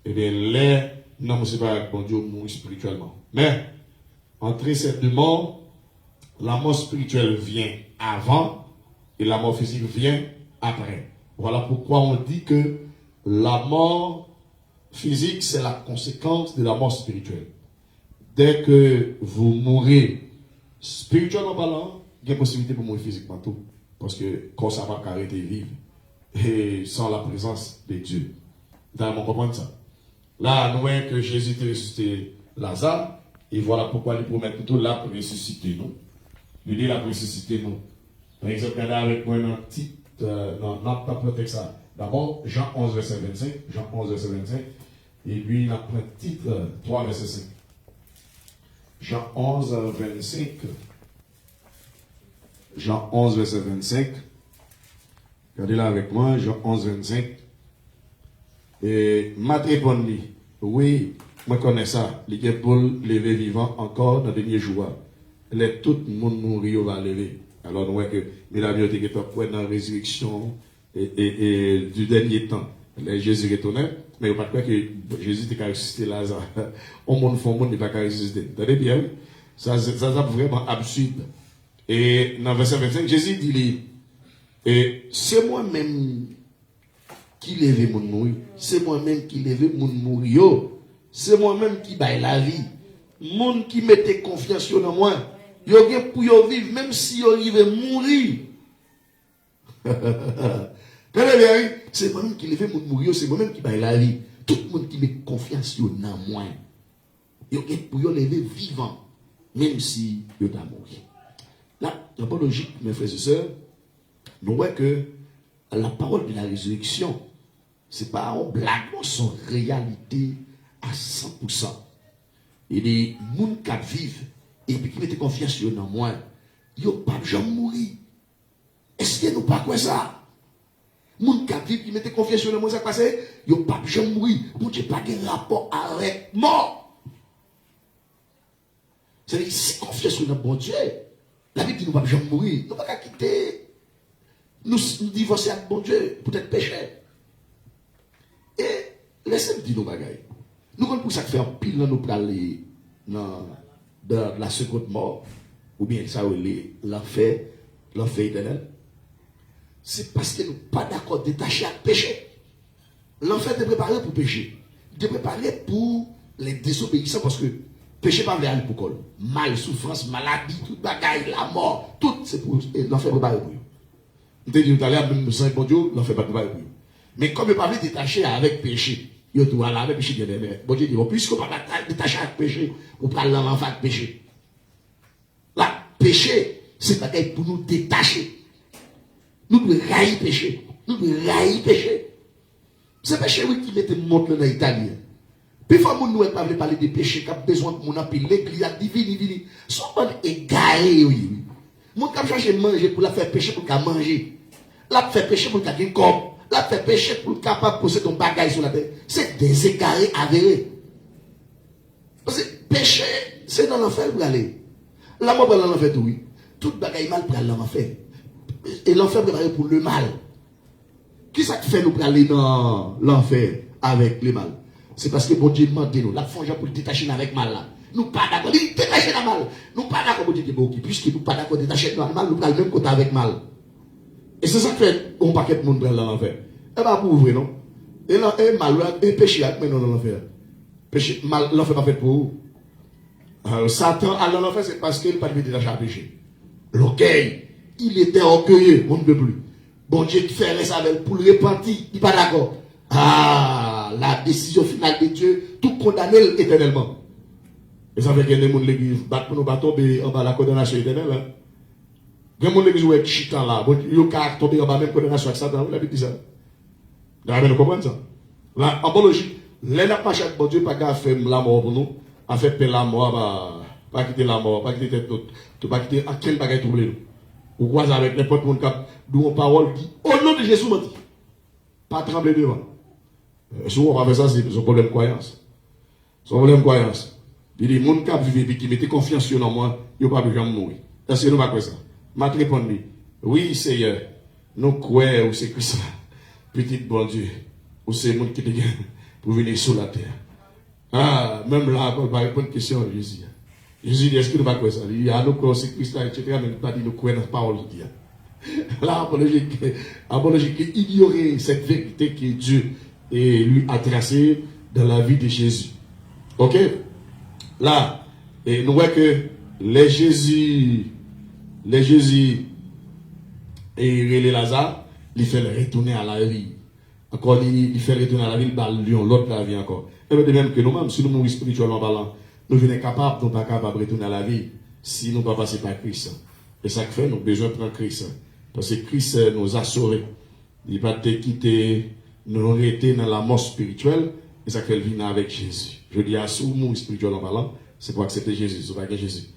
Speaker 2: Et bien, les non séparés avec bon Dieu mourent spirituellement. Mais,
Speaker 1: Entre ces deux morts, la mort spirituelle vient avant et la mort physique vient après. Voilà pourquoi on dit que la mort physique, c'est la conséquence de la mort spirituelle. Dès que vous mourrez spirituellement parlant, il y a possibilité pour mourir physiquement tout. Parce que quand ça va arrêter de vivre, et sans la présence de Dieu. Vous allez comprendre ça. Là, nous voyons que Jésus a ressuscité Lazare, et voilà pourquoi il promet plutôt là pour ressusciter nous. Il dit là pour ressusciter nous. Par exemple, regardez avec moi un petit, notre texte ça. D'abord, Jean 11, verset 25. Jean 11, verset 25. Et puis, il a pris titre 3, verset 5. Jean 11, 25. Jean 11, verset 25. Regardez là avec moi, Jean 11, 25. Et m'a répondu, oui, moi connais ça. Il est pour lever vivant encore dans le dernier jour. Tout le monde mourir va lever. Alors nous voyons que la vie est dans la résurrection et du dernier temps. Jésus retournait, mais il ne faut pas croire que Jésus était ressuscité Lazare. Au monde fond, le monde n'est pas ressuscité. Vous entendez bien? Ça c'est vraiment absurde. Et dans le verset 25, Jésus dit, et c'est moi-même qui lève mon mourir. C'est moi-même qui lève mon mourir. C'est moi-même qui baille la vie. Monde qui mettait confiance dans moi. Yo gen pour yo vivre même si yo arrive mourir. C'est moi-même qui lève mon mourir, c'est moi-même qui baille la vie. Tout le monde qui met confiance dans moi. Yo gen pour yo lever vivant même si yo t'a mourir. Là, la bonne logique, mes frères et sœurs, nous voyons que la parole de la résurrection, ce n'est pas en blague, c'est en réalité à 100%. Et les gens qui vivent et puis qui mettent confiance dans moi, ils n'ont pas jamais mourir. Est-ce que nous pas quoi ça? Les gens qui vivent qui mettent confiance dans moi, ça passe, ils n'ont pas jamais mourir. Bon Dieu, pas de rapport avec mort. C'est-à-dire, si confiance dans bon Dieu, la Bible dit nous ne pouvons jamais mourir. Nous ne pouvons pas quitter. Nous divorcer avec bon Dieu, peut-être péché. Et laissez-moi dire nos bagailles. Nous comprenons pour ça que fait un pile dans nous pour aller dans la seconde mort, ou bien ça, l'enfer éternel. C'est parce que nous ne sommes pas d'accord détacher à péché. L'enfer est préparé pour pécher. Il est préparé pour les désobéissants parce que péché pas vers pour col. Mal, souffrance, maladie, toute bagaille, la mort, tout c'est pour l'enfer préparé pour eux. Je te dis tout à l'heure, même sans bon Dieu, l'enfer pas préparé pour eux. Mais comme il pas détaché avec péché, il doit aller avec péché bien aimé. Bon Dieu dit, puisque on pas détaché avec péché, on prend l'enfant avec péché. Là, péché, c'est pas pour nous détacher. Nous devons railler péché. Nous devons railler péché. C'est péché oui qui mette montre dans l'Italie. Puis, il faut que nous ne parler de péché qui a besoin de mon appel. L'église a divini. Son monde égaré, oui. Mon cap cherche manger pour la faire péché pour qu'à manger. La faire péché pour qu'à gagner corps. La faire péché pour capable de poser ton bagage sur la terre. C'est des égarés avérés. Parce que péché, c'est dans l'enfer pour aller. La mort dans l'enfer, oui. Tout bagage mal pour aller dans l'enfer. Et l'enfer préparé pour le mal. Qui ça fait nous pour aller dans l'enfer avec le mal? C'est parce que bon Dieu demande nous, la fonge pour le détacher avec mal là. Nous pas d'accord, il détacher la mal. Nous pas d'accord, bon Dieu dit bon, puisque nous pas d'accord détacher le mal, nous prenons le même côté avec mal. Et c'est ça que fait un paquet de monde dans l'enfer. Et pas pour ouvrir non. Et là, et mal, et péché avec maintenant dans l'enfer. Péché, mal, l'enfer pas fait pour vous. Satan à l'enfer, c'est parce qu'il n'a pas de détacher à péché. L'orgueil, il était orgueilleux, on ne peut plus. Bon Dieu fait ça avec pour le repentir, il n'est pas d'accord. Ah, la décision finale de Dieu, tout condamné éternellement. Et ça fait que les gens de l'église battent pour nous battre tomber en bas la condamnation éternelle. Les gens de l'église qui chitant là, ils ont tombé en bas même condamnation avec Satan, vous l'avez dit ça. Vous avez compris ça? Là, en bonne logique, les n'a pas chaque bon Dieu, pas fait la mort pour nous, a fait la mort, pas quitter la mort, pas quitter tête d'autre, pas quitter à quel bagage troublé nous. Vous croisez avec n'importe monde qui d'où on parole dit, au nom de Jésus, m'a dit, pas trembler devant. Souvent, on va faire ça, c'est son problème de croyance. Son problème de croyance. Il dit, les gens qui vivent qui mettent confiance dans moi, ils n'ont pas besoin de mourir. Est-ce que nous pas faire ça? M'a répondu, oui, Seigneur, nous croyons, c'est que ça, petit bon Dieu, ou c'est le monde qui te gagne pour venir sur la terre. Ah, même là, on va répondre à une question, Jésus. Jésus dit, est-ce que nous ne pas ça? Il dit, ah, nous croyons c'est Christ, etc., mais nous pas dit, nous croyons dans la parole de Dieu. Là, apologie qui ignorait cette vérité que Dieu lui a tracée dans la vie de Jésus. Ok? Là, et nous voyons que les Jésus et les Lazare, il fait le retourner à la vie. Encore, il fait retourner à la vie, l'autre la vie encore. Et de même que nous-mêmes, si nous mourons spirituellement parlant, nous venons capables, nous pas capables de retourner à la vie si nous ne pas passer par Christ. Et ça fait, nous avons besoin de prendre Christ. Parce que Christ nous a sauvés. Il n'a pas quitté, nous avons été dans la mort spirituelle, et ça fait venir avec Jésus. Je dis à ceux qui mourent spirituellement parlant, c'est pour accepter Jésus, c'est pas Jésus.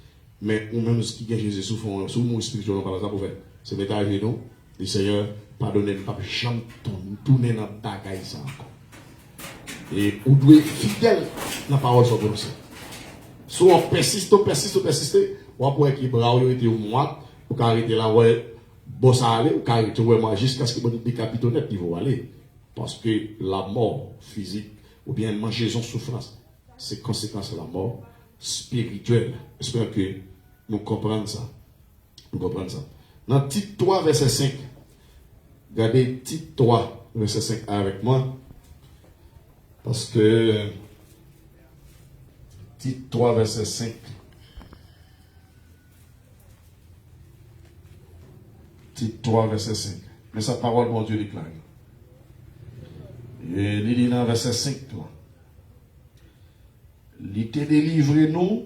Speaker 1: Mais ou même ce qui est Jésus, sous mourent spirituellement parlant, ça pour faire. C'est mettre à genoux, le Seigneur, pardonnez, nous pas jamais tourner dans la bagaille ça encore. Et vous devez être fidèle dans la parole sur vous. Soit on persiste, on peut être bravo, on était au mois, on peut arrêter là, ouais, bon ça aller, on peut arrêter vraiment jusqu'à ce que vous décapitez net, il faut aller. Parce que la mort physique, ou bien manger son souffrance, c'est conséquence de la mort spirituelle. J'espère que nous comprenons ça. Nous comprenons ça. Dans Tite 3, verset 5, regardez Tite 3, verset 5 avec moi. Parce que Tite 3, verset 5. Tite 3, verset 5. Mais sa parole, mon Dieu, déclare. Et il dit dans verset 5, toi. Il t'a délivré nous.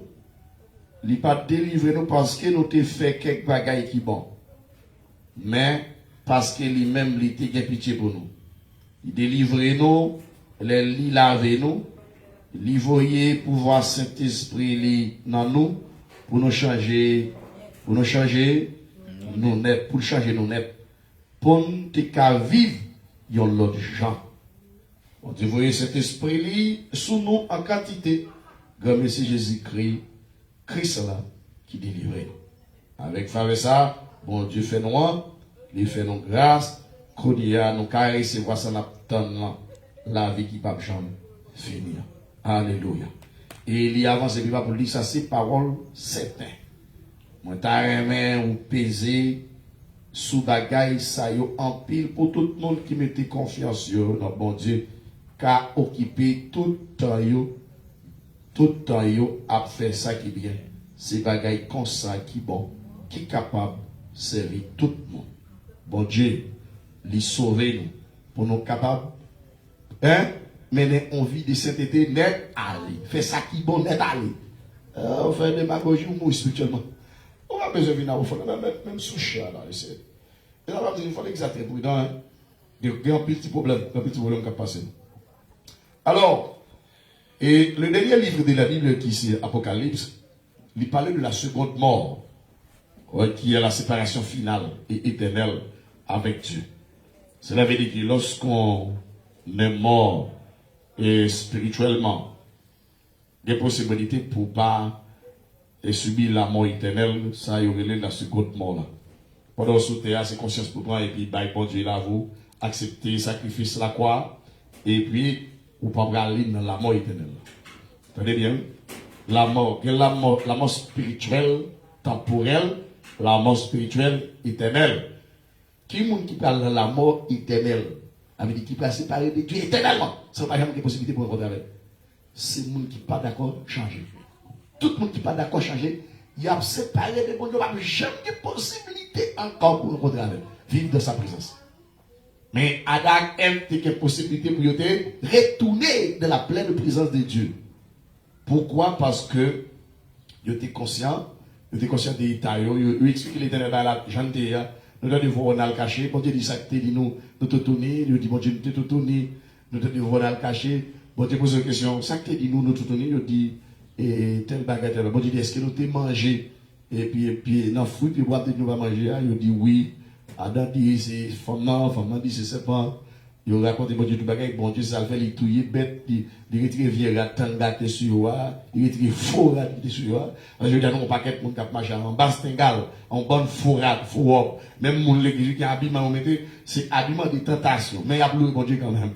Speaker 1: Il pas délivré nous parce que nous t'ai fait quelques bagailles qui bon. Mais parce que lui-même, il t'a pitié pour nous. Il délivré nous. Il lavé nous. Il voyait pouvoir Saint-Esprit dans nous pour nous changer. Pour nous changer. Nous net. Pour changer nous net. Pour nous vivre. Il y a l'autre gens. Bon Dieu, voyez cet esprit sous nous en quantité. Comme Messie Jésus-Christ, Christ là, qui délivre. Avec ça, bon Dieu fait nous, il fait nous grâce, qu'on a nous carré, c'est voir ça la vie qui va jamais finir. Alléluia. Et il y avance, il va pour dire ça, c'est parole certaine. Moi, t'as aimé ou pesé sous bagaille, ça y en pile pour tout le monde qui mettait confiance dans bon Dieu. Qu'a occupé tout le temps, a fait ça qui bien. C'est bagaille comme ça qui bon, qui est capable de servir tout le monde. Bon Dieu, lui sauver nous, pour nous capables, mener en vie de sainteté net aller. Fait ça qui bon net aller. On fait des démagogie ou mourir spirituellement. On a besoin de venir au fond, même sous chat là, c'est. Et là, il faut exagérer prudent. Il y a un petit problème qui a passé. Alors, et le dernier livre de la Bible qui c'est Apocalypse, il parlait de la seconde mort, qui est la séparation finale et éternelle avec Dieu. Cela veut dire que lorsqu'on est mort et spirituellement, il y a des possibilités pour pas subir la mort éternelle, ça y aurait la seconde mort là. Pendant ce temps, c'est conscience pour toi et puis, bon Dieu là, vous acceptez sacrifice la croix et puis ou pas aller dans la mort éternelle. Vous entendez bien? La mort spirituelle, temporelle, la mort spirituelle éternelle. Qui est qui parle de la mort éternelle? Avec qui peut séparer de Dieu éternellement? Ça n'a pas de possibilité pour rencontrer avec. C'est le monde qui n'est pas d'accord changer. Tout le monde qui n'est pas d'accord changer, il y a séparé de bon Dieu, il n'y a jamais de possibilité encore pour rencontrer avec. Vivre dans sa présence. Mais Adam aime quelques possibilités pour retourner dans la pleine présence de Dieu. Pourquoi? Parce que il était conscient des détails. Il explique l'éternel dans la janté. Nous devons voir le caché. Bon Dieu dit ça, nous te tourner. Il dit bon Dieu, nous te tourner. Nous devons voir le caché. Bon Dieu pose une question. Ça que dit nous te tourner. Il dit tel bagatelle. Bon Dieu dit est-ce que nous te mangé? Et puis dans le fruit, puis boire nous va manger. Il dit oui. Adam dit c'est femme dit c'est serpent. Il raconte bon Dieu tout bagage, bon Dieu ça le fait il touiller bête, il retire vieux rat tangaté sur toi, il retire faux rat sur toi. Je veux dire non paquet monde cap marcher en bastingal, en bonne fourrade, fou. Même mon l'église qui habillement on mettait c'est habillement de tentation, mais il y a plus bon Dieu quand même.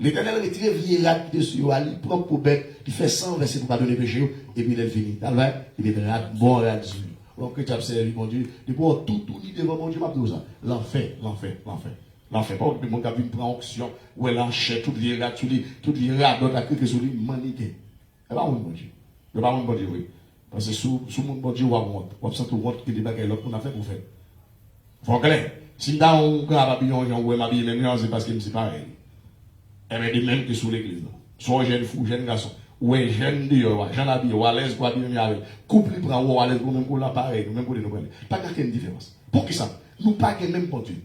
Speaker 2: L'Éternel retire vieille rate qui dessus, il prend pour bête, il fait 100 versets pour pardonner péché, et puis il finit. Alors, il est rate, bon rate dessus. Donc, tu as observé, mon Dieu, depuis tout ni devant mon Dieu, m'a dit ça. L'enfer. L'enfer. Pas que mon gars vient prendre onction, où elle enchère toute vieille rate, toute vieille rate, d'autres que sur lui, maniqué. Et pas mon Dieu. Et pas mon Dieu, oui. Parce que sous mon Dieu, on va honte. On va sentir honte que des bagages l'autre qu'on a fait pour faire. Faut clair. Si dans un grand papillon, on va m'habiller même, c'est parce que c'est pareil. Et bien, de même que sous l'église. Soit jeune fou, jeune garçon. Ou un jeune dehors, jeune habillé, ou à l'aise pour habiller avec. Couple libre, ou à l'aise pour même pour l'appareil, même pour les nouvelles. Pas qu'une différence. Pour qui ça? Nous pas que même pour Dieu.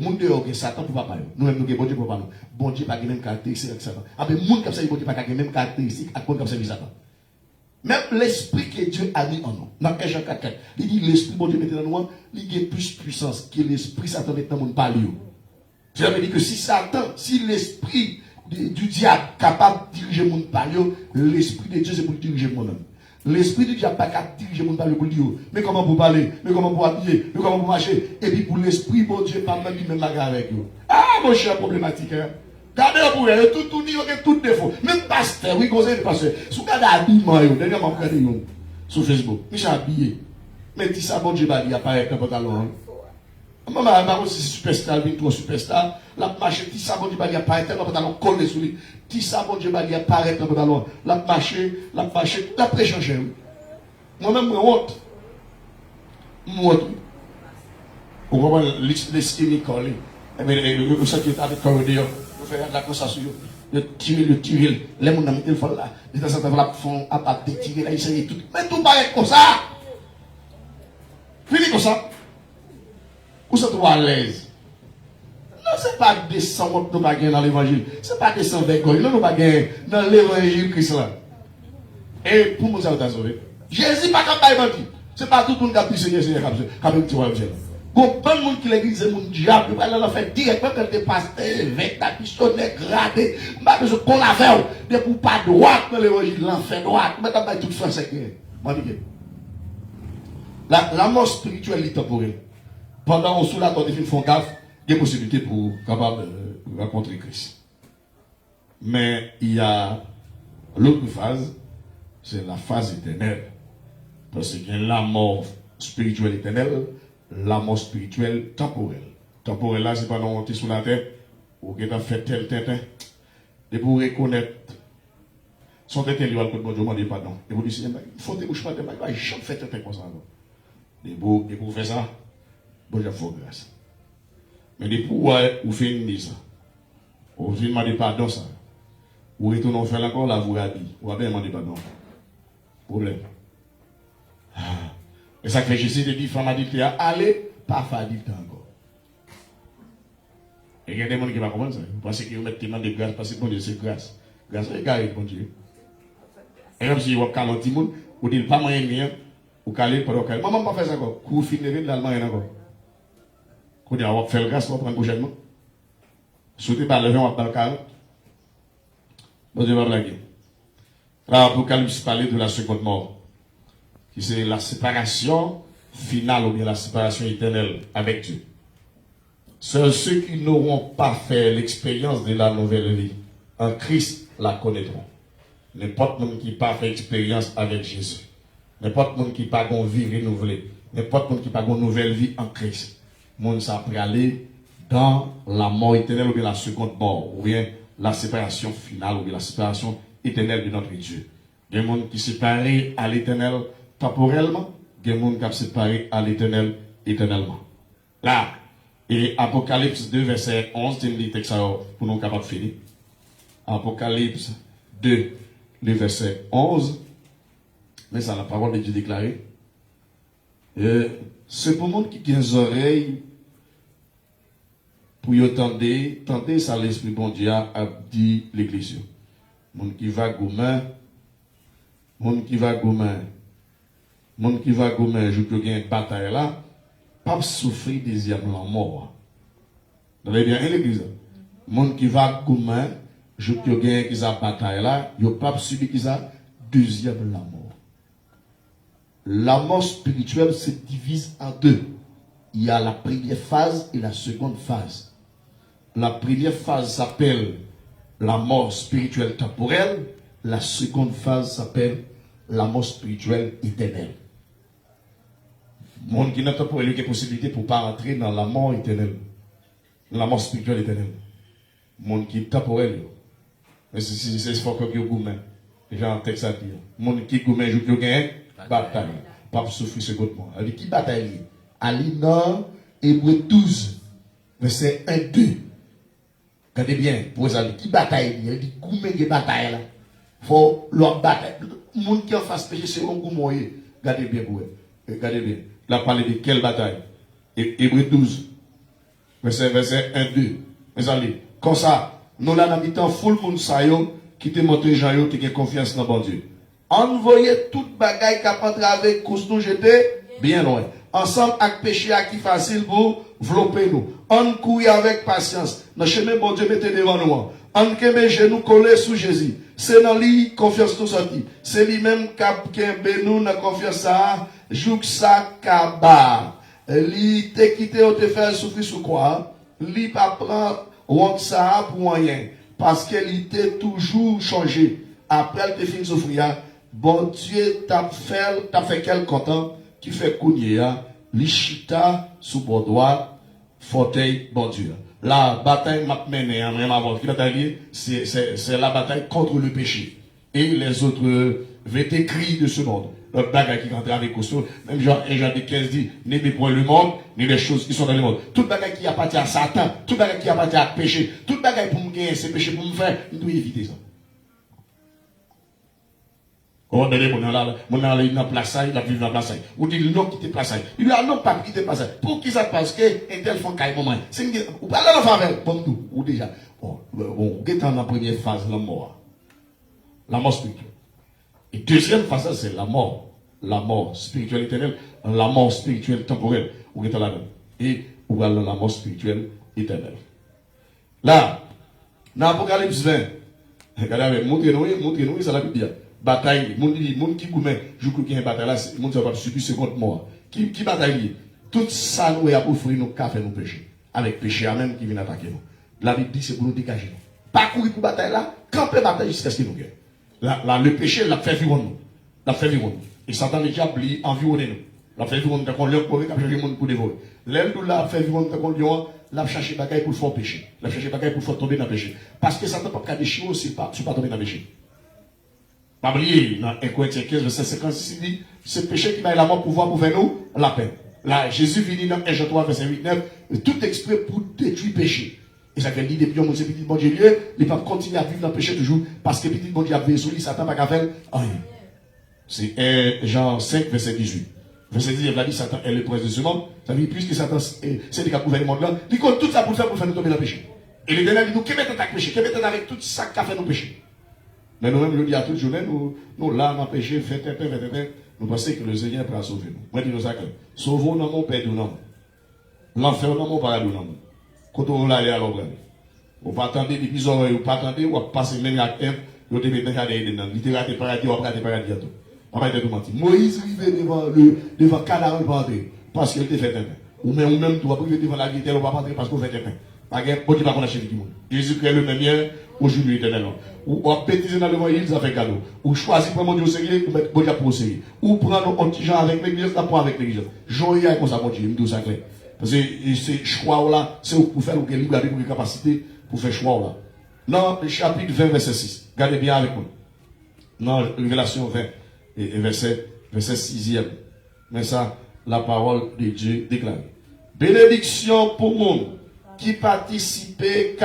Speaker 2: Moun dehors que Satan pour pas parler. Nous même nous que bon Dieu pour pas nous. Bon Dieu pas que même caractéristique avec Satan. Ah ben moun comme ça, bon Dieu pas que même caractéristique avec comme ça Satan. Même l'esprit que Dieu a mis en nous. Dans 1 Jean 4, il dit l'esprit bon Dieu mettait dans nous, il a plus puissance que l'esprit Satan met dans mon parler. Je veux dire que si l'esprit du diable est capable de diriger mon parler, l'esprit de Dieu c'est pour diriger mon-même. L'esprit du diable n'est pas capable de diriger mon parler pour dire, mais comment pour parler, mais comment pour habiller, mais comment pour marcher. Et puis pour l'esprit, bon Dieu, pas même bagarre avec vous. Ah, mon cher problématique, hein. Gardez pour elle, tout dit, tout défaut. Même pasteur, oui, conseil de pasteur. Si vous regardez l'habillement, dernièrement, vous regardez sur Facebook, je suis habillé. Mais si ça, bon Dieu, il apparaît dans le pantalon. Maman, c'est superstar, il trop superstar. La marche, si ça, bon Dieu, il apparaît dans le pantalon, collé sur lui. Si ça, bon Dieu, il apparaît dans le pantalon. La marche, tout après changer. Moi-même, je honte. Vous comprenez, les skinny collés. Vous savez, avec le corridor. Faire la conversation, le tirer, les gens qui font là, les gens qui font à tirer là, ils tout. Mais tout va être comme ça. Fini comme ça. Où ça toi à l'aise? Non, c'est pas descendre nous pas dans l'évangile. C'est pas descendre avec nous, nous pas dans l'évangile Christ là. Et pour nous ça vous sauvé. Jésus pas capable de mentir. C'est pas tout le monde qui a pu Seigneur comme tu vois. Bon, pas le monde qui l'église, c'est mon diable. Il va faire directement quand tu passes avec ta pistonnet gradé. Pas besoin qu'on la fait. De pour pas droit dans l'évangile, l'enfer droit. Mais t'as pas tout français. La mort spirituelle est temporaire. Pendant qu'on sous la tortue font gaffe, il y a des possibilités pour capable de rencontrer Christ. Mais il y a l'autre phase, c'est la phase éternelle. Parce qu'il y a la mort spirituelle éternelle. La mort spirituelle temporelle. Temporelle là, c'est pas non monter sur la terre, ou que tu as fait tel tintin. Et pour reconnaître son tintin, il va le bon Dieu demander pardon. Et vous dites, il faut des bouches pas de mal, il jamais fait tintin comme ça. Et pour faire ça, bon Dieu faut grâce. Mais des pour vous finissez ça, vous finissez demander pardon ça. Vous retournez faire encore là, vous habillez, vous avez demandé pardon. Problème. Et ça fait Jésus de dire, femme adulte, allez, pas faire adulte encore. Et il y a des gens qui ne vont pas comprendre ça. Vous pensez qu'ils mettent tellement de grâce, parce que bon Dieu, c'est grâce. Grâce, regardez, bon Dieu. Et même si vous avez un petit monde, vous dites pas moyen bien, vous calez, pas de maman, pas faire ça encore. Vous finissez de l'allemand, encore. Vous dites, on va faire le grâce, on va prendre prochainement. Souhaitez pas lever, on va faire le bon Dieu va blaguer. L'Apocalypse parlait de la seconde mort. Qui c'est la séparation finale ou bien la séparation éternelle avec Dieu. Seuls ceux qui n'auront pas fait l'expérience de la nouvelle vie en Christ la connaîtront. N'importe monde qui n'a pas fait expérience avec Jésus, n'importe monde qui n'a pas une vie renouvelée, n'importe monde qui n'a pas une nouvelle vie en Christ, monde ça peut aller dans la mort éternelle ou bien la seconde mort, ou bien la séparation finale ou bien la séparation éternelle de notre Dieu. Il y a des gens qui sont séparés à l'éternel temporellement, il y a des gens qui sont séparés à l'éternel éternellement. Là, et Apocalypse 2, verset 11, c'est le texte pour nous capables de finir. Apocalypse 2, le verset 11, mais ça la parole de Dieu déclarée. C'est pour le monde qui a des oreilles pour y tenter ça l'esprit bon Dieu a dit l'église. Monde qui va gommer, monde qui va gommer, je peux gagner une bataille là, pas souffrir deuxième la mort. Vous avez bien l'église. Monde qui va gommer, je peux gagner une bataille là, il pas subir qui ça deuxième la mort. La mort spirituelle se divise en deux. Il y a la première phase et la seconde phase. La première phase s'appelle la mort spirituelle temporelle. La seconde phase s'appelle la mort spirituelle éternelle. Monde qui n'a pas pour lui qui a possibilité pour pas entrer dans la mort éternelle, la mort spirituelle éternelle. Monde qui est temporel. Mais c'est fort que vous gourmand. Déjà en texte à dire. Monde qui gourmand joue que gagne bataille. Pas souffrir secondement. Avec qui bataille? Ali dans Hébreux 12 verset 1-2. Regardez bien, pour ça, qui bataille? Il dit gourmand qui bataille là. Faut leur bataille. Le monde qui en face péché c'est un gourmand. Regardez bien pour eux. Regardez bien. Là, parler de quelle bataille? Hébreux 12, verset 1-2. Mes amis, comme ça, nous là, dans le temps, full monde saillot, qui te montre Jean, qui a confiance dans bon Dieu. Envoyez toute bagaille qui a pas travaillé, nous j'étais bien loin. Ensemble, avec péché, à qui facile pour vlopper nous. On couille avec patience. Dans le chemin, bon Dieu, mettez devant nous. On kembe genou collé sous Jésus. C'est dans lui, confiance nous sorti. C'est lui-même qui a nous dans confiance à Jouk sa kaba. Li te quitté ou te faire souffrir sous quoi? Li pas prend ou ça pour rien. Parce qu'elle était toujours changé. Après elle te fin souffrir. Bon Dieu t'a fait quel content qui fait couiller. Li chita sous bon droit. Fauteuil bon Dieu. La bataille m'a mené en même avant. C'est la bataille contre le péché. Et les autres vêtements cris de ce monde. Le bagage qui rentre avec costaud, même Jean 15 dit, n'aimez point le monde, ni les choses qui sont dans le monde. Tout bagage qui appartient à Satan, tout bagage qui appartient à péché, tout bagage pour me gagner, c'est péché pour me faire, nous devons éviter ça. Oh, mais mon là, il a place, il a vécu dans la place. Ou dit, non, quitter place. Il a non, pas quitter place. Pour qui ça passe que, un tel font caille moment. C'est une, ou pas là, la faveur, comme nous, ou déjà. Bon, on est dans la première phase, la mort. La mort spirituelle. Et deuxième phase, c'est la mort. La mort spirituelle éternelle, la mort spirituelle temporelle. Ou est là-dedans. Et ou dans la mort spirituelle éternelle. Là, dans l'Apocalypse 20, regardez, montrez-nous, ça la Bible. Bataille, monde qui gourmet, je crois qu'il y a une bataille là, monde qui va subir seconde mort. Qui bataille? Tout ça nous est pour offrir nos cafés, nos péchés. Avec péché à même qui vient attaquer nous. La Bible dit c'est pour nous dégager. Pas courir pour bataille là, camper bataille jusqu'à ce qu'il nous gagne. Là, le péché l'a fait vivre nous. L'a fait vivre nous. Et Satan le diable lui environné nous. L'a fait vivre nous quand on l'a pour chercher le monde pour dévorer. L'aile nous l'a fait vivre nous quand on l'a l'a cherché bagaille pour faire péché. L'a cherché bagaille pour faire tomber dans le péché. Parce que Satan pas déchirer aussi pas tomber dans le péché. Pas oublier dans 1 Corinthiens 15 verset 56 il dit c'est péché qui m'a la mort pouvoir pour faire nous la paix. Là Jésus vient dans 1 Jean 3 verset 8-9 tout exprès pour détruire péché. Et ça fait dire depuis mon petit bon Dieu, il pas continuer à vivre dans le péché toujours parce que petit bon Dieu a besoin Satan pas qu'à faire rien. C'est 1 Jean 5 verset 18. Verset 10 il a dit Satan est le prince de ce monde. Ça veut dire puisque Satan c'est le qui a gouverné le monde là, il compte tout ça pour faire nous tomber dans le péché. Et l'Éternel dit nous qui mettons avec péché, qui mettons avec tout ça qui a fait nos péchés. Mais nous-mêmes, je dis à toute journée, nous là, nous péché, fait nous pensons que le Seigneur peut sauver nous. Moi, je dis ça, sauvons dans mon Père, non. L'enfer dans mon paradis, non. Quand on l'a allé à l'ombre, on va attendre des bisous, on va attendre, on va passer même à terre, on va mettre à l'aide, littéralement, des paradis, on va des paradis à tout. On va être mentir. Moïse arrivait devant Canaan, parce qu'il était fait un pain. Ou même, tu vas priver devant la vie, on va pas rentrer parce qu'on fait un pain. Pas de bon, tu vas connaître chez monde. Jésus-Christ le même hier, aujourd'hui éternellement. Ou bêtiser dans le voyage, ça fait cadeau. Ou choisir pour mon Dieu au sérieux, ou mettre bon Dieu pour au sérieux. Ou prendre un petit gens avec l'église, là pour avec l'église. Joyeux comme ça, mon Dieu, me dit ça clair. Parce que c'est choix là, c'est pour faire ou libre avec une capacité pour faire choix là. Dans le chapitre 20, verset 6. Regardez bien avec moi. Dans Révélation 20, et verset 6e. Mais ça, la parole de Dieu déclare. Bénédiction pour le monde qui a participé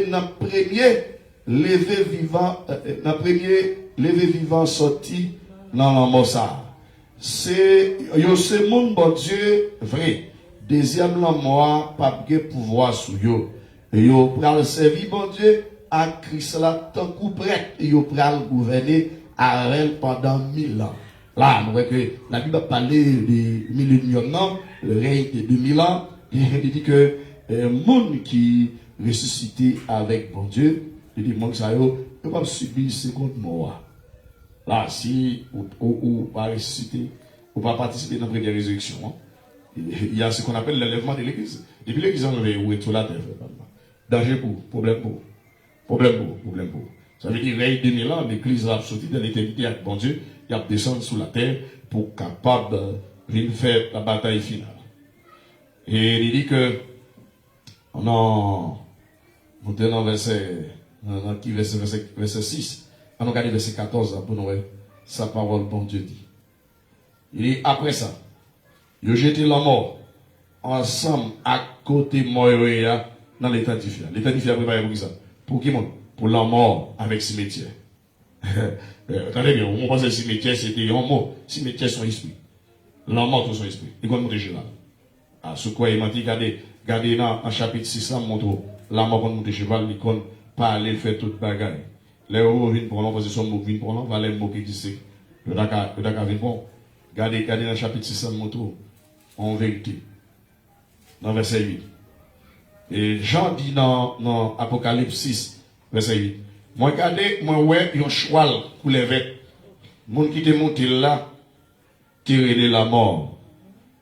Speaker 2: dans le premier levé vivant sorti dans la mort. C'est ce monde, bon Dieu, vrai. Deuxième, la mort, pas de pouvoir sur eux. Et yo pral servir, bon Dieu, à Christ là, tant coup prêt. Et yo pral gouverner à elle pendant 1000 ans. Là, nous voyons que la Bible a parlé de millénium, non, le règne de 2000 ans. Il dit que un monde qui ressuscité avec bon Dieu, il dit monde ça yo, ne pas subir seconde mort. Là, si ou pas ressusciter, ou pas participer dans la première résurrection, hein. Il y a ce qu'on appelle l'enlèvement de l'église. Depuis l'église enlevée, où est tout la terre? Danger pour, problème pour. Problème pour, problème pour. Ça veut dire, veille 2000 ans, l'église a sorti de l'éternité avec bon Dieu, il a descendu sous la terre pour capable de faire la bataille finale. Et il dit que, on a, monté dans verset 6, on a regardé verset 14 pour nous, sa parole, bon Dieu dit. Il dit, après ça, il a jeté la mort ensemble à côté de Moïse dans l'état difficile. L'état difficile a préparé pour ça. Pour qui monde? Pour la mort avec cimetière. Attendez bien, on pense que cimetière c'était un mot. Cimetière son esprit. La mort tout son esprit. Il va monter cheval. Ah, ce quoi il m'a dit, regardez dans chapitre 6, ça montre la mort pour monter cheval, il va parler, faire toute bagaille. Les hauts viennent pour l'an, parce que son mot vient pour l'an, va les mots qui disent le Dakar vient pour. Regardez dans chapitre 6, ça montre en vérité. Dans verset 8. Et Jean dit dans Apocalypse 6, verset 8. Moi, regardez, moi, ouais, un cheval pour les vêtements. Moun qui te monté là, tiré de la mort.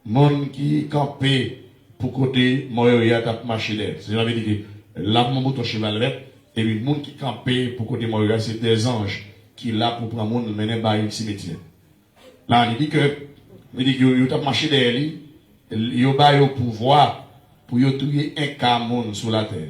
Speaker 2: Moun qui campé pour côté, moi, il y a tap marché d'air. C'est la vérité. Là, mon mouton cheval vert, et puis, moun qui campé pour côté, moi, c'est des anges qui là pour prendre moun mener par une cimetière. Là, il dit que, il tap marché d'air, il a au pouvoir pour tuer un camon sur la terre.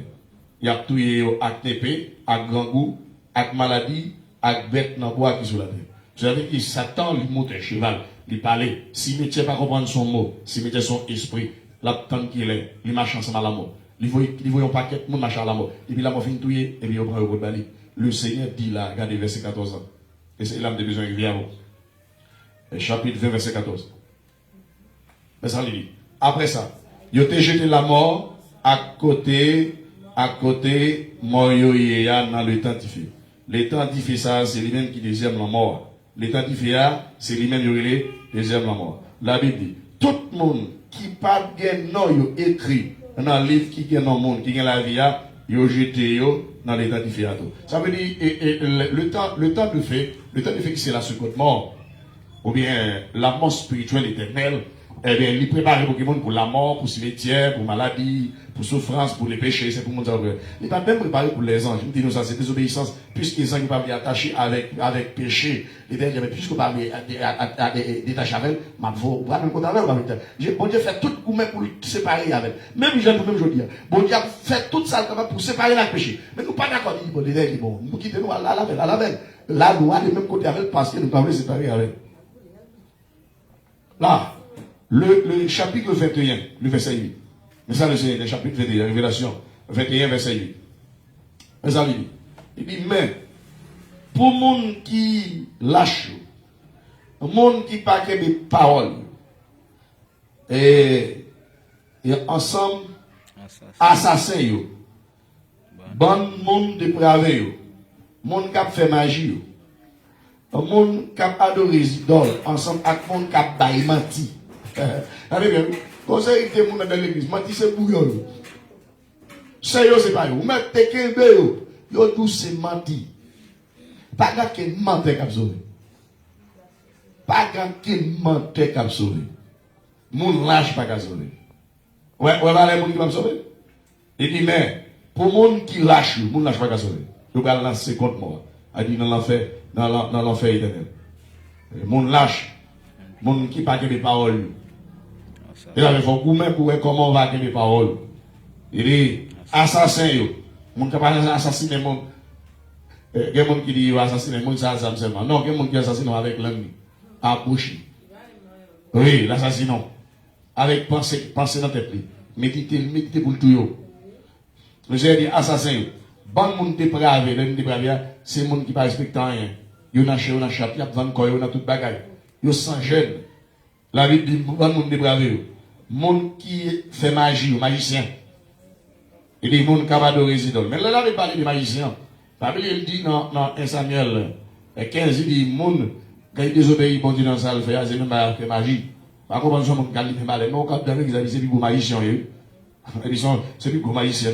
Speaker 2: Il a tué avec épée, avec gangou, avec maladie, avec bête dans bois qui sur la terre. Vous savez que Satan lui monte un cheval, lui parlait. Si métier pas comprendre son mot, si métier son esprit, là tant qu'il est, il marche ensemble à la mort. Il voit un paquet de monde marche à la mort. Et puis la mort finit tuer, et puis il prend le bali. Le Seigneur dit là, regardez verset 14 ans. Et c'est là que besoin de vient. Chapitre 20, verset 14. Mais ça lui dit. Après ça, il a jeté la mort à côté Moyoyea dans le temps d'Ifé. Le temps d'Ifé, ça, c'est lui-même qui deuxième la mort. Le temps d'Ifé, c'est lui-même qui deuxième la mort. La Bible dit, tout le monde qui pas de nom écrit dans le livre qui est dans le monde, qui est la vie, il a jeté dans le temps d'Ifé. Ça veut dire, le temps de fait, c'est la seconde mort, ou bien la mort spirituelle éternelle. Eh bien, il prépare Pokémon pour la mort, pour cimetière, pour maladie, pour souffrance, pour les péchés, c'est pour mon Dieu. Il n'est pas même préparé pour les anges. Il dit nous ça, c'est désobéissance, puisque les anges ne peuvent pas attacher avec péché. Et bien, puisque pas détacher avec, ma voix, ou pas même contre avec. Bon Dieu fait tout pour le séparer avec. Même je même je dis. Bon Dieu fait tout ça pour séparer avec péché. Mais nous pas d'accord, il dit bon, nous quittons nous à la veille. Là, nous allons même côté avec parce que nous ne pouvons pas séparer avec. Là. Le chapitre 21, le verset 8. Mais ça, c'est le chapitre 21, Révélation 21, verset 8. Mais ça, il dit, mais, pour le monde qui lâche, le monde qui pas que des paroles, et ensemble, assassin, bon monde dépravé, monde qui a fait magie, le monde qui a adoré les idoles, ensemble avec le monde qui a menti. Allez bien, conseil de mon dans l'église, menti c'est bouillon. C'est pas vous. Mettez qu'un yo tout c'est menti. Pas qu'un menteur qui sauvé. Pas qu'un menteur qui sauvé. Mon lâche pas qui sauvé. Ouais, va les monde qui va sauver. Il dit mais pour monde qui lâche, mon lâche pas qui sauvé. Je vais lancer contre moi. A dit dans l'enfer éternel. Mon lâche, mon qui pas de paroles. Et là, il faut pour comment on va dire mes paroles. Il dit, assassin, mon capable d'assassiner mon. Il y a des gens qui disent assassiner mon, ça seulement. Non, il y a des gens qui assassinent avec l'ennemi. À bouche. Oui, l'assassinat. Avec pensée dans tête. Méditer pour le tout. Le Seigneur dit, assassin, bon monde dépravé, l'homme dépravé, c'est le monde qui ne respecte rien. Il y a un chapitre, il y a un corps, il y a tout bagaille. Il y a 100 jeunes. La Bible dit, bon monde dépravé. Monde qui fait magie, magicien. Il dit, monde capable de résider. Mais là, il parle de magicien. La Bible, il dit dans 1 Samuel 15, il dit, monde, quand il désobéit, bon Dieu dans sa fait, c'est même pas fait magie. Par contre, on monde qui a fait mal, mais on capte avec les c'est plus gros magicien. C'est plus gros magicien.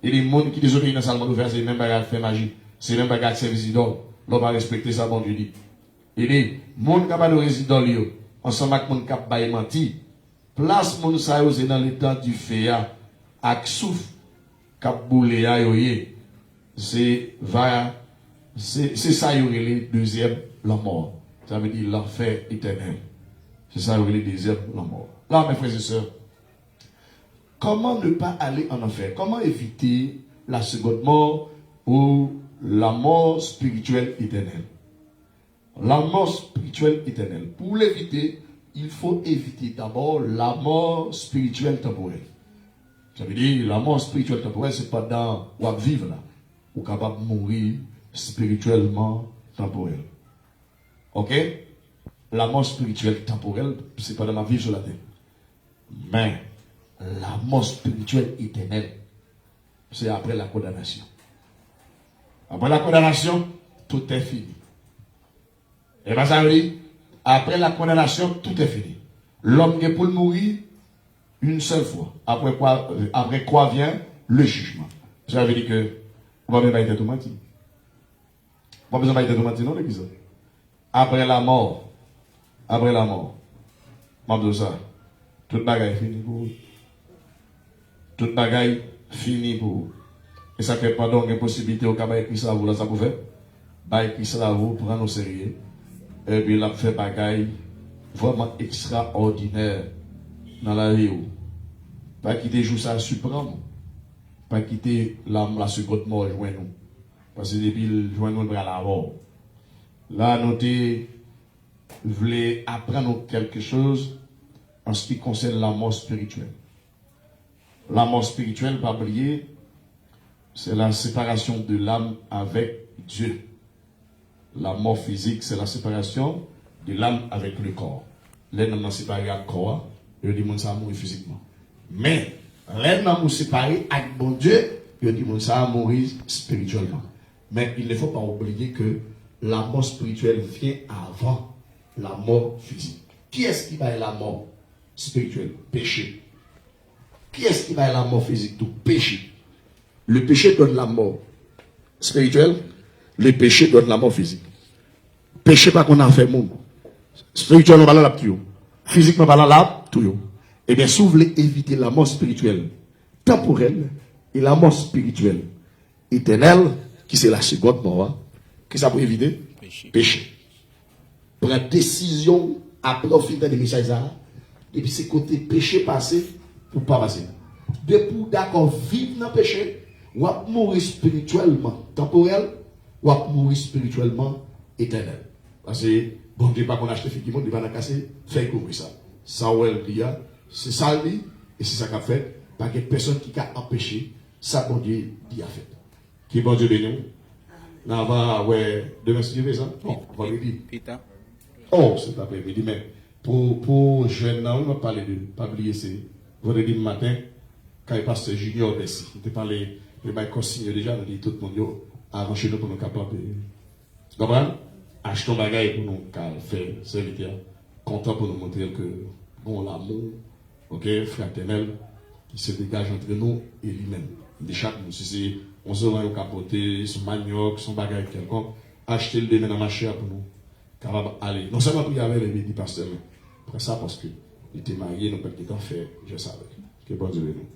Speaker 2: Il dit, monde qui désobéit dans sa fait, c'est même pas fait magie. C'est même pas service d'idole. L'homme va respecter ça, bon Dieu dit. Il dit, monde capable de résider, ensemble avec monde capable de mentir. Place mon sa yo c'est dans l'état du féa ak souf k'ap boule ya yo ye c'est ça, il y aurait le deuxième, la mort. Ça veut dire l'enfer éternel. C'est ça, il y aurait le deuxième, la mort. Là, mes frères et sœurs, comment ne pas aller en enfer? Comment éviter la seconde mort ou la mort spirituelle éternelle? La mort spirituelle éternelle. Pour l'éviter, il faut éviter d'abord la mort spirituelle temporelle. Ça veut dire, la mort spirituelle temporelle, c'est pas dans où vivre là. Ou capable de mourir spirituellement temporelle. Ok? La mort spirituelle temporelle, c'est pas dans ma vie sur la terre. Mais, la mort spirituelle éternelle, c'est après la condamnation. Après la condamnation, tout est fini. Et bien ça veut dire, après la condamnation, tout est fini. L'homme est pour mourir une seule fois. Après quoi vient le jugement. Ça veut dire que, on va même pas être tout menti. On va besoin d'être tout menti, non, l'église. Après la mort, je ça, toute bagaille fini pour vous. Toute bagaille fini pour vous. Et ça fait pas donc une possibilité au cas écrit ça vous là ça vous fait. Bah écrit ça vous prendre au sérieux. Et puis là fait bagaille vraiment extraordinaire dans la vie. Pas quitter jour ça suprême. Pas quitter la seconde mort joindre nous. Parce que depuis le joindre nous à la mort. Là nous voulons apprendre quelque chose en ce qui concerne la mort spirituelle. La mort spirituelle, pas oublier, c'est la séparation de l'âme avec Dieu. La mort physique, c'est la séparation de l'âme avec le corps. L'âme n'est séparé avec le corps, il dit que ça mourir physiquement. Mais, l'âme est séparé avec bon Dieu, il dit que ça mourir spirituellement. Mais il ne faut pas oublier que la mort spirituelle vient avant la mort physique. Qui est-ce qui va à la mort spirituelle? Péché. Qui est-ce qui va à la mort physique? Tout péché. Le péché donne la mort spirituelle. Le péché donne la mort physique. Péché pas qu'on a fait monde. Spirituellement pas la tout. Physiquement pas la tout. Eh bien, si vous voulez éviter la mort spirituelle temporelle et la mort spirituelle éternelle, qui c'est la seconde mort, que ça peut éviter? Péché. Prendre décision à profiter des messages et puis c'est côté péché passé pour pas passer. De pour d'accord vivre dans le péché, ou à mourir spirituellement temporel, ou à mourir spirituellement éternel. Parce que bon Dieu pas qu'on achète fait qui monte, il va casser, fait couvrir ça. Ça ou elle dit, c'est ça lui, et c'est ça qu'a fait, pas que personne qui a empêché, ça bon Dieu dit a fait. Qui bon Dieu béni. Là va ouais, demain si tu veux ça. Non, on va lui dire. Oh, c'est pas après-midi, mais pour jeune, on va parler de, pas oublier, c'est vendredi matin, quand il passe Junior Bessie, il te parlait, il m'a consigné déjà, on dit tout le monde, arrangez nous pour nous capables de. Comprends? Achetons bagaille pour nous faire serviteur, content pour nous montrer que bon l'amour, ok, fraternel, qui se dégage entre nous et lui-même. De chaque nous, si c'est, on se voit au capoter, son manioc, son bagaille quelconque, achetez le demain dans ma chair pour nous. Capable aller. Non seulement prier avec les pasteurs, après ça, parce qu'il était marié, nous pas de temps faire, je savais. Que bon Dieu nous.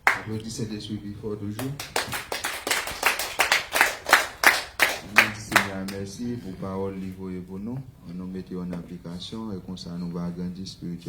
Speaker 3: Applaudissez les suivis fort toujours. Seigneur, merci pour parole livrée pour nous. On nous mettait en application et comme ça nous va grandir spirituellement.